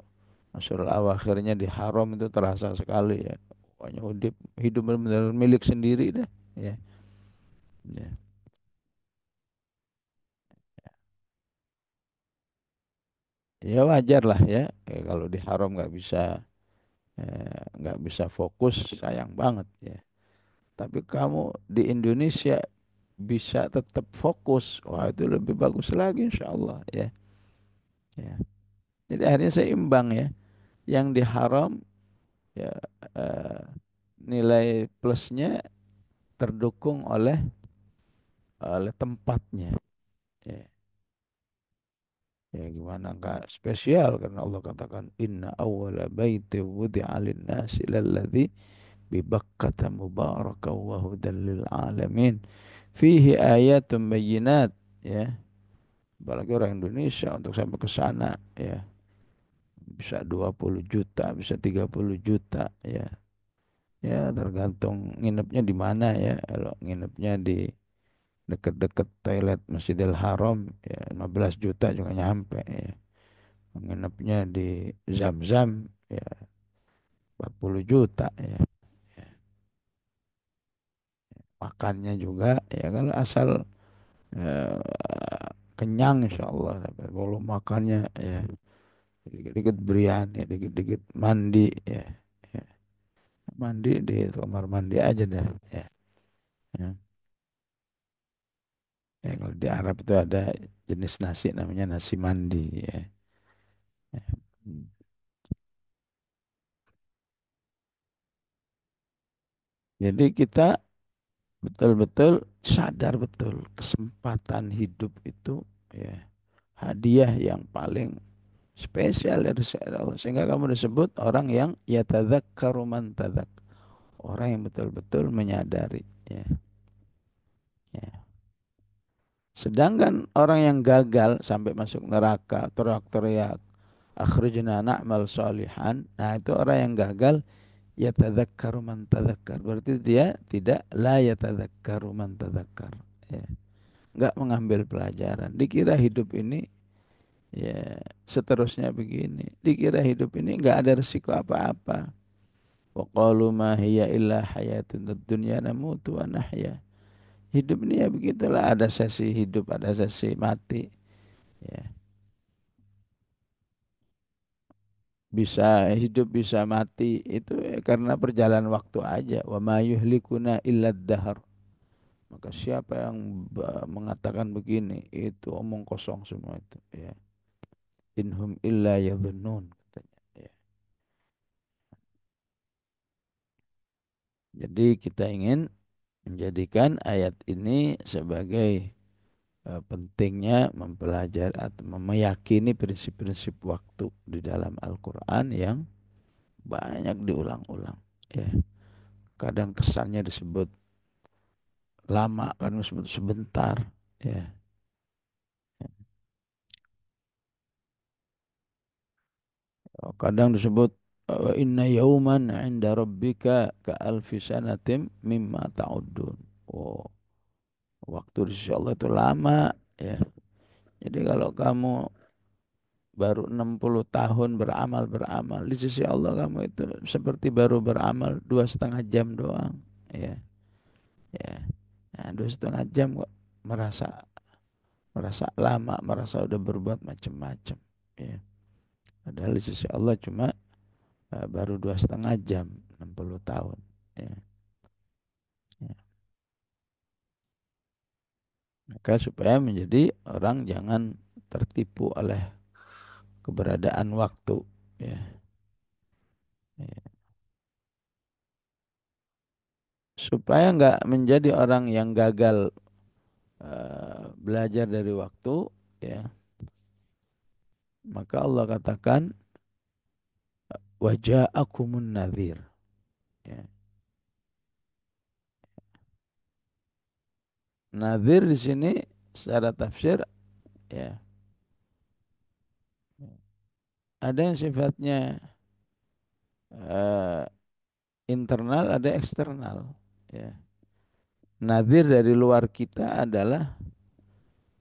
Asyurul awakhirnya di haram itu terasa sekali ya. Pokoknya hidup, hidup benar-benar milik sendiri deh. Ya, ya. Ya wajar lah ya. Kalau di haram nggak bisa fokus, sayang banget ya. Tapi kamu di Indonesia bisa tetap fokus, wah itu lebih bagus lagi insya Allah ya. Ya. Jadi akhirnya seimbang ya. Yang di haram ya eh, nilai plusnya terdukung oleh tempatnya. Ya. Ya gimana enggak spesial karena Allah katakan inna awwala baiti wudi'a lin-nasi lalladzi bi Bakkata mubarakan wa hudan lil alamin fihi ayatun bayyinat ya. Apalagi orang Indonesia untuk sampai ke sana ya bisa 20 juta, bisa 30 juta ya. Ya tergantung nginepnya di mana ya. Kalau nginepnya di dekat-dekat toilet Masjidil Haram ya 15 juta juga nyampe ya. Nginepnya di Zam-Zam ya 40 juta ya. Makannya juga ya kalau asal eh, kenyang insya Allah. Tapi kalau makannya ya dikit-dikit biryani, dikit-dikit mandi ya. Ya. Mandi di kamar mandi aja dah ya. Ya. Ya, kalau di Arab itu ada jenis nasi namanya nasi mandi ya. Ya. Hmm. Jadi kita betul-betul sadar betul kesempatan hidup itu ya hadiah yang paling spesial dari Allah. Sehingga kamu disebut orang yang yatadzakkaru man tadzak. Orang yang betul-betul menyadari ya. Ya. Sedangkan orang yang gagal sampai masuk neraka, teriak-teriak, akhrijna na'mal solihan. Nah, itu orang yang gagal yatadzakkaru man tadzakkar. Berarti dia tidak la yatadzakkaru man tadzakkar. Ya. Enggak mengambil pelajaran. Dikira hidup ini ya seterusnya begini. Dikira hidup ini enggak ada resiko apa-apa. Wa qalu ma hiya illa hayatun dunya namutu wa nahya. Hidup ini ya begitulah, ada sesi hidup, ada sesi mati. Ya. Bisa hidup bisa mati itu ya karena perjalanan waktu aja. Wa ma yuhlikuna illa dahar. Maka siapa yang mengatakan begini itu omong kosong semua itu ya. Inhum illa yadhunnun katanya ya. Jadi kita ingin menjadikan ayat ini sebagai pentingnya mempelajari atau meyakini prinsip-prinsip waktu di dalam Al-Quran yang banyak diulang-ulang ya. Kadang kesannya disebut lama, kadang disebut sebentar ya. Kadang disebut inna yauman 'inda rabbika ka alfi sanatim mimma ta'udun. Oh, waktu di sisi Allah itu lama ya. Jadi kalau kamu baru 60 tahun beramal di sisi Allah kamu itu seperti baru beramal 2,5 jam doang ya. Ya. Nah, 2,5 jam kok merasa merasa lama, merasa udah berbuat macam-macam ya. Padahal di sisi Allah cuma baru 2,5 jam 60 tahun ya. Ya. Maka supaya menjadi orang jangan tertipu oleh keberadaan waktu ya. Ya. Supaya nggak menjadi orang yang gagal belajar dari waktu ya. Maka Allah katakan waja'akumun nadhir ya. Nadhir di sini secara tafsir ya ada yang sifatnya eh, internal, ada eksternal ya. Nadhir dari luar kita adalah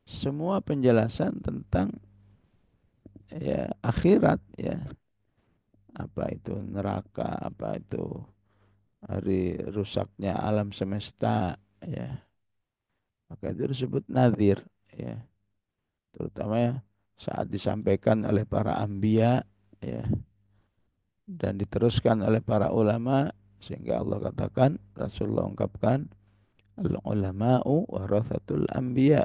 semua penjelasan tentang ya akhirat ya, apa itu neraka, apa itu hari rusaknya alam semesta ya, maka itu disebut nazir ya, terutama ya saat disampaikan oleh para anbiya ya, dan diteruskan oleh para ulama, sehingga Allah katakan, Rasulullah ungkapkan, al ulama'u warathatul anbiya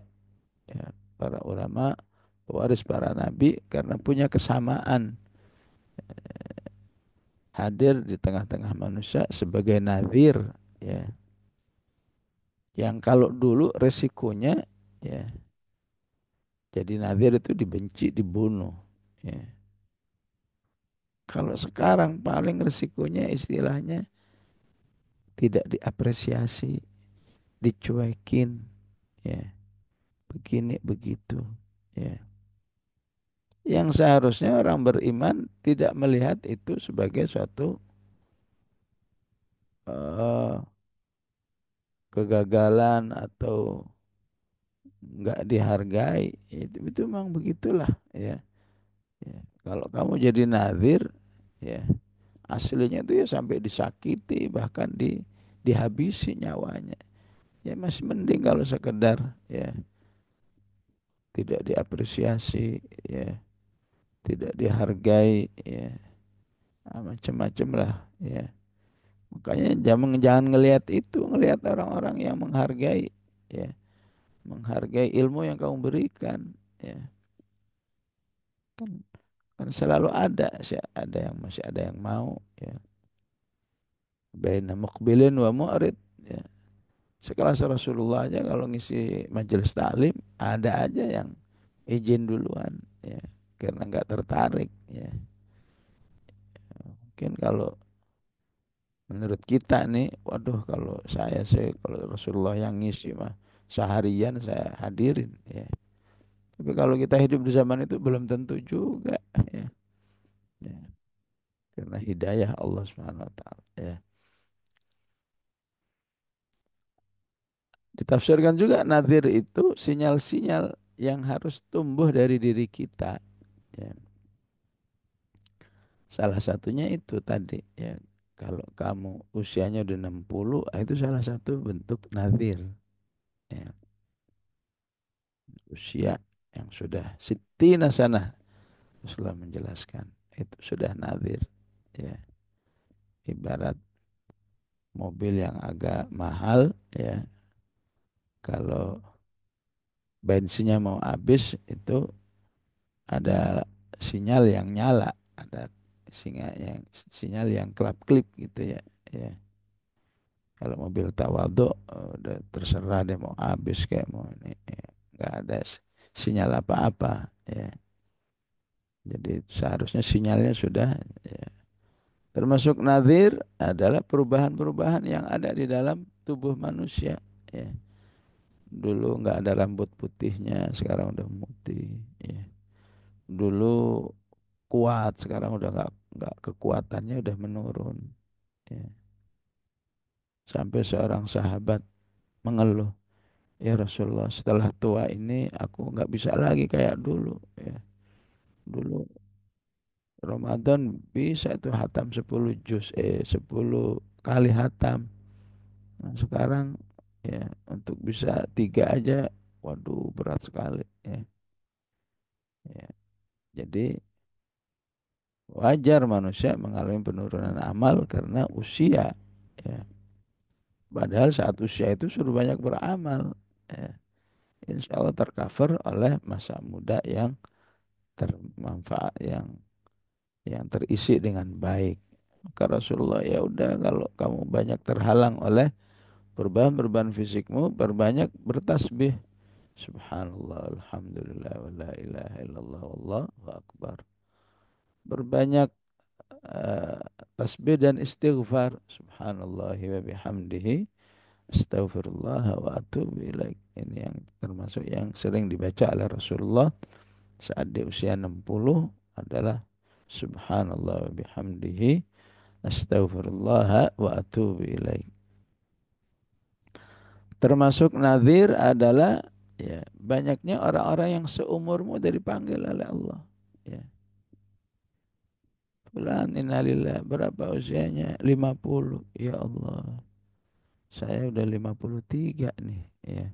ya, para ulama pewaris para nabi karena punya kesamaan hadir di tengah-tengah manusia sebagai nazir ya, yang kalau dulu resikonya ya jadi nazir itu dibenci, dibunuh ya. Kalau sekarang paling resikonya istilahnya tidak diapresiasi, dicuekin ya, begini begitu ya, yang seharusnya orang beriman tidak melihat itu sebagai suatu eh, kegagalan atau nggak dihargai. Itu memang begitulah ya. Ya. Kalau kamu jadi nazir ya, aslinya itu ya sampai disakiti, bahkan dihabisi nyawanya, ya masih mending kalau sekedar ya tidak diapresiasi ya, tidak dihargai ya, macam-macam lah ya. Makanya jangan ngelihat itu, ngelihat orang-orang yang menghargai ya, menghargai ilmu yang kamu berikan ya. Kan, kan selalu ada sih, ada yang masih ada yang mau ya. Baina muqbilin wa mu'rid ya. Sekelas Rasulullah aja kalau ngisi majelis taklim ada aja yang izin duluan ya, karena nggak tertarik ya. Mungkin kalau menurut kita nih, waduh kalau saya sih kalau Rasulullah yang ngisi mah seharian saya hadirin ya. Tapi kalau kita hidup di zaman itu belum tentu juga ya. Ya. Karena hidayah Allah Subhanahu wa taala ya. Ditafsirkan juga nadir itu sinyal-sinyal yang harus tumbuh dari diri kita ya. Salah satunya itu tadi ya. Kalau kamu usianya udah 60, itu salah satu bentuk nadir ya. Usia yang sudah sittina sana, Rasulullah menjelaskan itu sudah nadir ya. Ibarat mobil yang agak mahal ya, kalau bensinnya mau habis itu ada sinyal yang nyala, ada sinyal yang kelap-klip gitu ya. Ya. Kalau mobil tawadhu udah terserah deh mau habis kayak mau ini, ya. Nggak ada sinyal apa-apa ya. Jadi seharusnya sinyalnya sudah ya. Termasuk nadir adalah perubahan-perubahan yang ada di dalam tubuh manusia ya. Dulu nggak ada rambut putihnya, sekarang udah putih ya. Dulu kuat, sekarang udah nggak, kekuatannya udah menurun ya. Sampai seorang sahabat mengeluh, ya Rasulullah, setelah tua ini aku nggak bisa lagi kayak dulu ya. Dulu Ramadan bisa tuh hatam 10 juz, 10 kali hatam. Nah, sekarang ya untuk bisa 3 aja, waduh berat sekali ya. Ya. Jadi wajar manusia mengalami penurunan amal karena usia ya. Padahal saat usia itu suruh banyak beramal ya. Insya Allah tercover oleh masa muda yang termanfaat, yang terisi dengan baik. Maka Rasulullah, ya udah kalau kamu banyak terhalang oleh perubahan-perubahan fisikmu, berbanyak bertasbih. Subhanallah, alhamdulillah, wa la ilaha illallah, wallahu akbar. Berbanyak eh, tasbih dan istighfar. Subhanallah wa bihamdihi, astaghfirullah wa atubu ilaih. Ini yang termasuk yang sering dibaca oleh Rasulullah saat di usia 60 adalah Subhanallah wa bihamdihi, astaghfirullah wa atubu ilaih. Termasuk nazir adalah ya banyaknya orang-orang yang seumurmu dari dipanggil oleh Allah ya. Fulan innalillah, berapa usianya? 50. Ya Allah, saya udah 53 nih. Ya.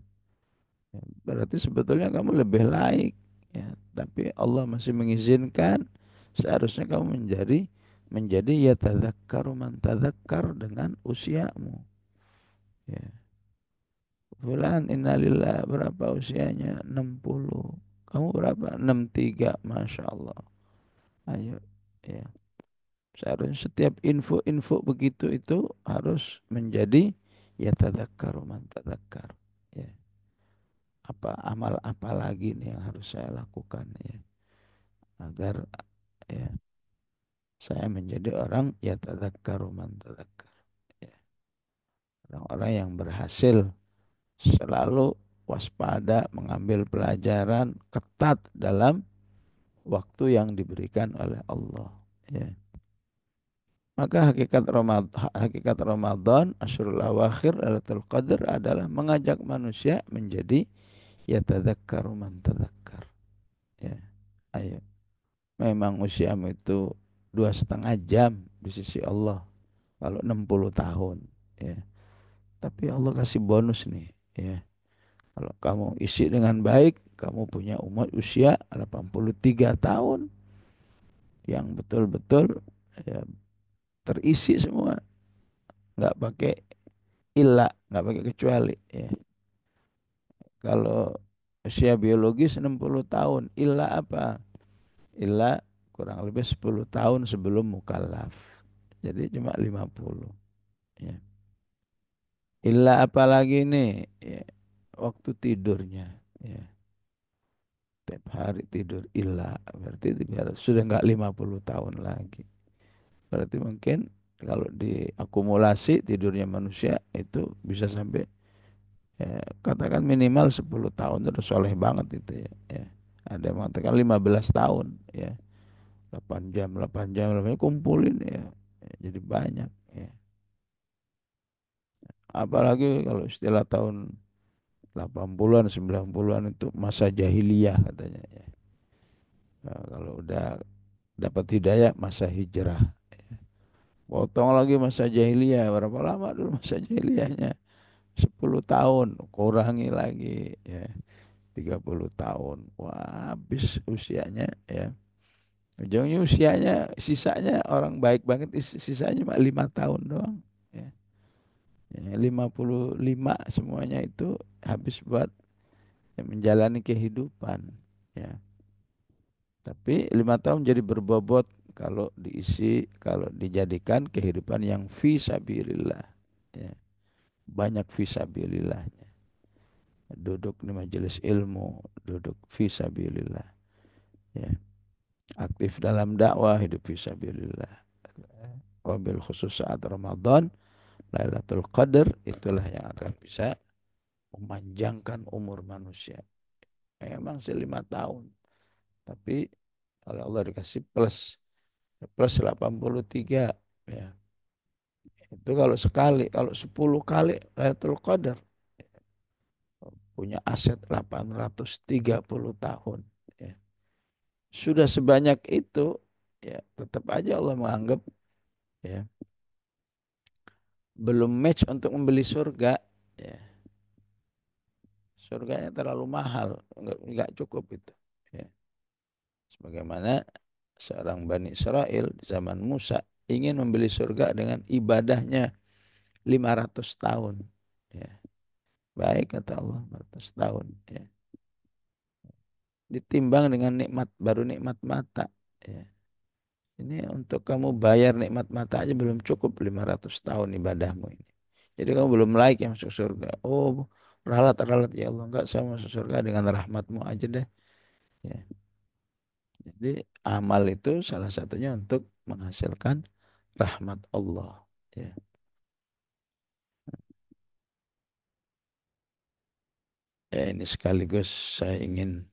Berarti sebetulnya kamu lebih laik. Ya. Tapi Allah masih mengizinkan. Seharusnya kamu menjadi ya tadzakkaru man tadzakkar dengan usiamu. Ya. Fulan innalillah, berapa usianya? 60. Kamu berapa? 63. Masya Allah. Ayo. Ya. Seharusnya setiap info-info begitu itu harus menjadi ya tadzakkaru man tadzakkar. Ya. Apa amal apa lagi nih yang harus saya lakukan ya agar ya saya menjadi orang ya tadzakkaru man tadzakkar. Ya. Orang-orang yang berhasil selalu waspada, mengambil pelajaran ketat dalam waktu yang diberikan oleh Allah. Ya. Maka hakikat Ramadan, Asyurul Awakhir, Lailatul Qadar adalah mengajak manusia menjadi yatadzakkaru man tadzakkar. Ya. Ayo. Memang usiamu itu 2,5 jam di sisi Allah. Kalau 60 tahun. Ya. Tapi Allah kasih bonus nih. Ya. Kalau kamu isi dengan baik, kamu punya usia 83 tahun yang betul-betul ya, terisi semua, nggak pakai illa, nggak pakai kecuali. Ya. Kalau usia biologis 60 tahun, illa apa? Illa kurang lebih 10 tahun sebelum mukallaf. Jadi cuma 50. Ya. Illa apa lagi nih? Ya. Waktu tidurnya. Ya. Tiap hari tidur illa. Berarti sudah nggak 50 tahun lagi. Berarti mungkin kalau diakumulasi tidurnya manusia itu bisa sampai ya, katakan minimal 10 tahun, itu soleh banget itu ya. Ya. Ada yang mengatakan 15 tahun ya. 8 jam 8 jam kumpulin ya. Ya, jadi banyak ya. Apalagi kalau istilah tahun 80-an 90-an itu masa jahiliyah katanya ya. Nah, kalau udah dapat hidayah masa hijrah. Potong lagi masa jahiliyah. Berapa lama dulu masa jahiliyahnya? 10 tahun. Kurangi lagi ya. 30 tahun. Wah, habis usianya ya. Ujungnya usianya, sisanya orang baik banget, sisanya cuma 5 tahun doang. Ya. Ya, 55 semuanya itu habis buat ya, menjalani kehidupan. Ya. Tapi 5 tahun jadi berbobot kalau diisi, kalau dijadikan kehidupan yang fisabilillah. Ya. Banyak fisabilillahnya. Duduk di majelis ilmu, duduk fisabilillah. Ya. Aktif dalam dakwah, hidup fisabilillah. Wabil khusus saat Ramadan, Lailatul Qadar, itulah yang akan bisa memanjangkan umur manusia. Memang sih 5 tahun. Tapi kalau Allah dikasih plus 83 ya. Itu kalau sekali, kalau 10 kali Lailatul Qadar punya aset 830 tahun ya. Sudah sebanyak itu ya tetap aja Allah menganggap ya belum match untuk membeli surga ya. Surganya terlalu mahal, enggak cukup itu ya. Sebagaimana seorang Bani Israel di zaman Musa ingin membeli surga dengan ibadahnya 500 tahun. Ya. Baik kata Allah 500 tahun. Ya. Ditimbang dengan nikmat, baru nikmat mata. Ya. Ini untuk kamu bayar nikmat mata aja belum cukup 500 tahun ibadahmu ini. Jadi kamu belum layak yang masuk surga. Oh, ralat-ralat ya Allah. Enggak, saya masuk surga dengan rahmatmu aja deh. Ya. Jadi amal itu salah satunya untuk menghasilkan rahmat Allah. Ya. Ya, ini sekaligus saya ingin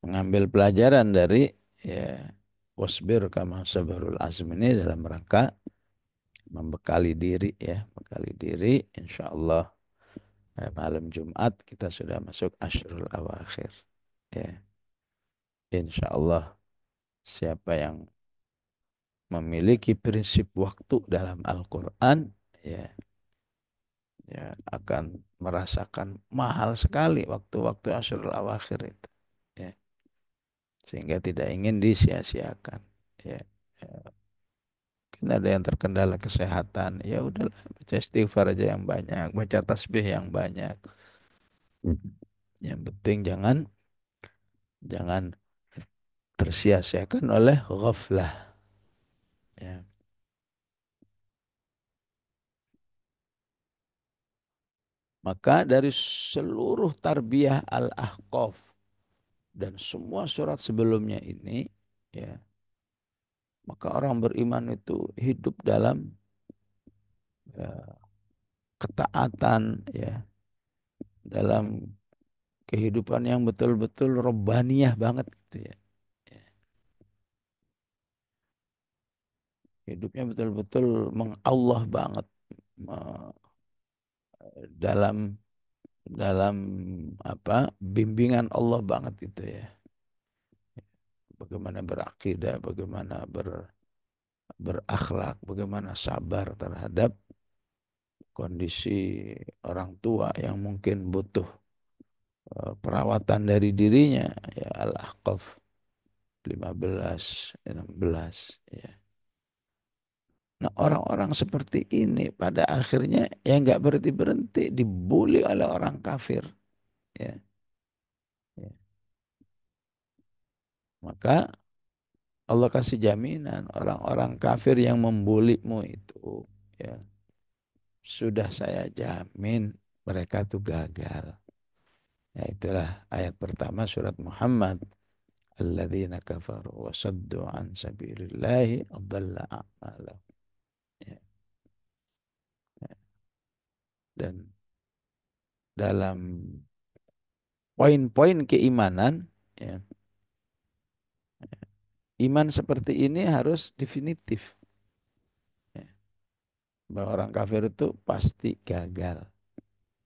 mengambil pelajaran dari ya wasbir kama sabarul azm ini dalam rangka membekali diri ya, bekali diri insya Allah malam Jumat kita sudah masuk Ashrul Awakhir ya. Insya Allah siapa yang memiliki prinsip waktu dalam Al-Quran, ya, ya akan merasakan mahal sekali waktu-waktu Asyurul Awakhir itu. Ya, sehingga tidak ingin disia-siakan. Ya, ya. Mungkin ada yang terkendala kesehatan, ya udahlah baca istighfar aja yang banyak, baca tasbih yang banyak. Yang penting jangan tersia-siakan oleh ghaflah. Ya. Maka dari seluruh tarbiyah Al-Ahqaf dan semua surat sebelumnya ini, ya, maka orang beriman itu hidup dalam, ya, ketaatan, ya, dalam kehidupan yang betul-betul robbaniyah banget gitu ya. Ya. Hidupnya betul-betul mengallah banget, dalam dalam apa bimbingan Allah banget itu ya. Bagaimana berakidah, bagaimana berakhlak, bagaimana sabar terhadap kondisi orang tua yang mungkin butuh perawatan dari dirinya, ya. Al-Ahqaf 15, 16, ya. Nah, orang-orang seperti ini pada akhirnya ya nggak berhenti-berhenti dibully oleh orang kafir, ya. Ya. Maka Allah kasih jaminan orang-orang kafir yang membulimu itu, ya, sudah saya jamin mereka tuh gagal. Ya, itulah ayat pertama surat Muhammad. Alladzina kafaru wa saddu an sabilillahi adalla a'malahum. Ya, ya. Dan dalam poin-poin keimanan, ya, iman seperti ini harus definitif. Ya. Bahwa orang kafir itu pasti gagal.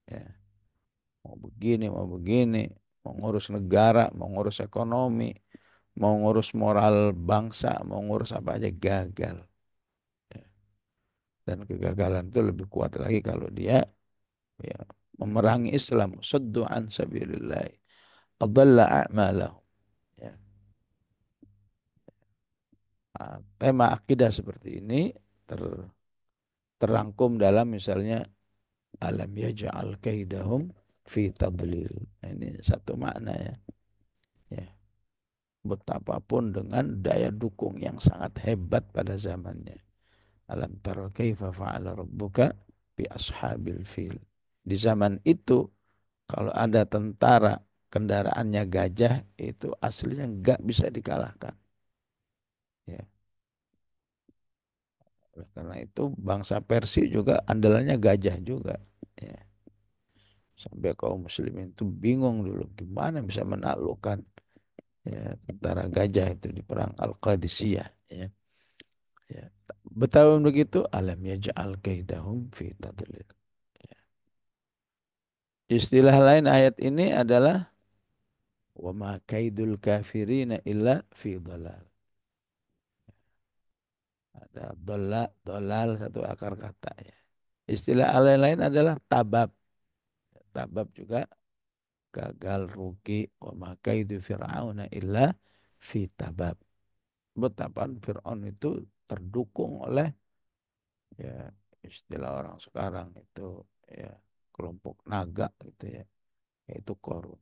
Ya. Mau begini, mau ngurus negara, mau ngurus ekonomi, mau ngurus moral bangsa, mau ngurus apa aja gagal. Ya. Dan kegagalan itu lebih kuat lagi kalau dia, ya, memerangi Islam, suddu an sabilillah, adalla a'malahum. Ya. Nah, tema akidah seperti ini ter, terangkum dalam misalnya alam yaj'al kaidahum fi tadlil. Nah, ini satu makna ya. Ya. Betapapun dengan daya dukung yang sangat hebat pada zamannya. Alam tara kaifa fa'ala rabbuka bi ashabil fil. Di zaman itu kalau ada tentara kendaraannya gajah itu aslinya nggak bisa dikalahkan. Ya. Karena itu bangsa Persia juga andalannya gajah juga. Ya. Sampai kaum muslimin itu bingung dulu gimana bisa menaklukkan, ya, tentara gajah itu di perang Al-Qadisiyah. Ya. Ya. Betapa begitu alam yaj'al kaidahum fi tadlil. Ya. Istilah lain ayat ini adalah wa ma kaidul kafirina illa fi dhalal. Ada dolal satu akar kata ya. Istilah lain adalah tabab. Tabab juga gagal, rugi. Wa ma kaidu fir'auna illa fi tabab. Betapa Fir'aun itu terdukung oleh, ya, istilah orang sekarang itu, ya, kelompok naga gitu ya, yaitu Korun,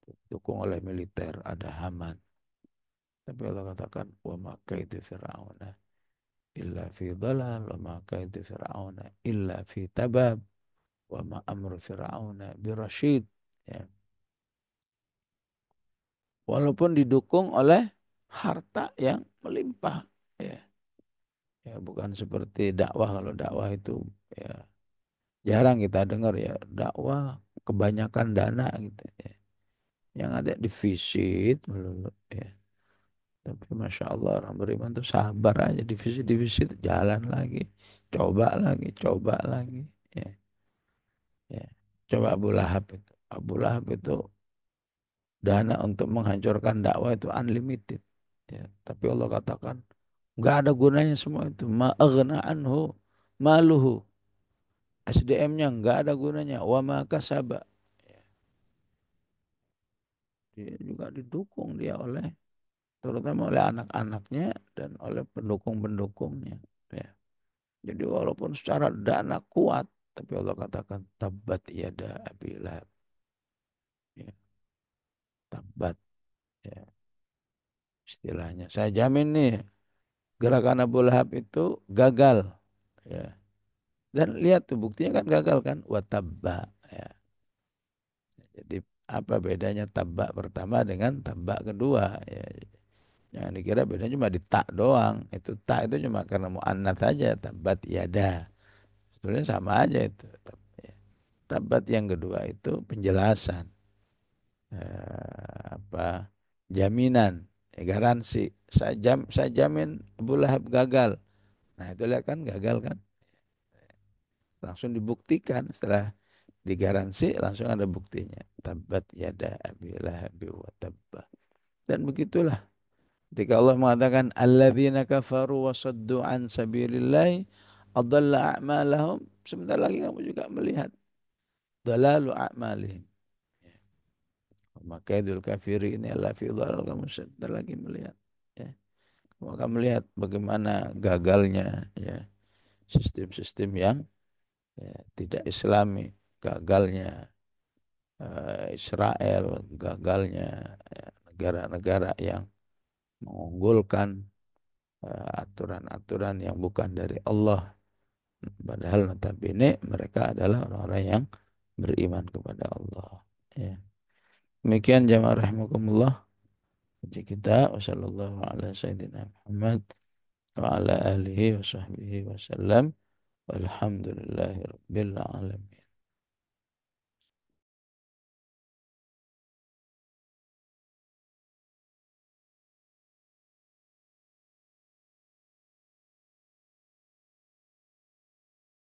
didukung oleh militer, ada Haman. Tapi Allah katakan wa ma kaidu fir'auna illa fi dhalal wa ma kaidu fir'auna illa fi tabab wa ma amru fir'auna birasyid, ya. Walaupun didukung oleh harta yang melimpah, ya. Ya, bukan seperti dakwah. Kalau dakwah itu, ya, jarang kita dengar ya dakwah kebanyakan dana gitu ya. Yang ada divisit melulu ya. Tapi Masya Allah orang beriman tuh sabar aja, divisit jalan lagi. Coba lagi, coba lagi. Ya, ya. Coba Abu Lahab itu. Abu Lahab itu dana untuk menghancurkan dakwah itu unlimited. Ya. Tapi Allah katakan Nggak ada gunanya semua itu. Ma aghna anhu maluhu. SDM-nya nggak ada gunanya. Wa ma kasaba. Dia juga didukung dia oleh, terutama oleh anak-anaknya dan oleh pendukung-pendukungnya. Ya. Jadi walaupun secara dana kuat, tapi Allah katakan tabat yada abi lahab. Ya, tabat, ya, istilahnya. Saya jamin nih gerakan Abu Lahab itu gagal. Ya. Dan lihat tuh buktinya kan gagal kan. Watabba. Ya. Jadi apa bedanya tabak pertama dengan tabak kedua? Ya. Jangan dikira bedanya cuma di tak doang. Itu tak itu cuma karena mu'annats saja. Tabat yada. Sebetulnya sama aja itu. Ya. Tabat yang kedua itu penjelasan. Apa jaminan, ya, garansi. Saya jamin Abu Lahab gagal. Nah itu lihat kan gagal kan. Langsung dibuktikan setelah digaransi langsung ada buktinya. Tabat yada Abi Lahab wa tabba. Dan begitulah. Ketika Allah mengatakan alladzina kafaru wa saddu an sabilillahi adalla a'malahum, sebentar lagi kamu juga melihat dalalu a'malihim. Maka idul kafiri ini adalah fi dhalal, kamu sebentar lagi melihat. Ya. Kamu akan melihat bagaimana gagalnya, ya, sistem-sistem yang, ya, tidak Islami, gagalnya Israel, gagalnya negara-negara yang mengunggulkan aturan-aturan yang bukan dari Allah. Padahal notabene mereka adalah orang-orang yang beriman kepada Allah. Ya. Demikian jamaah rahimakumullah. Jadi kita wasallallahu ala sayyidina Muhammad wa ala alihi wa sahbihi wasallam walhamdulillahi rabbil alamin.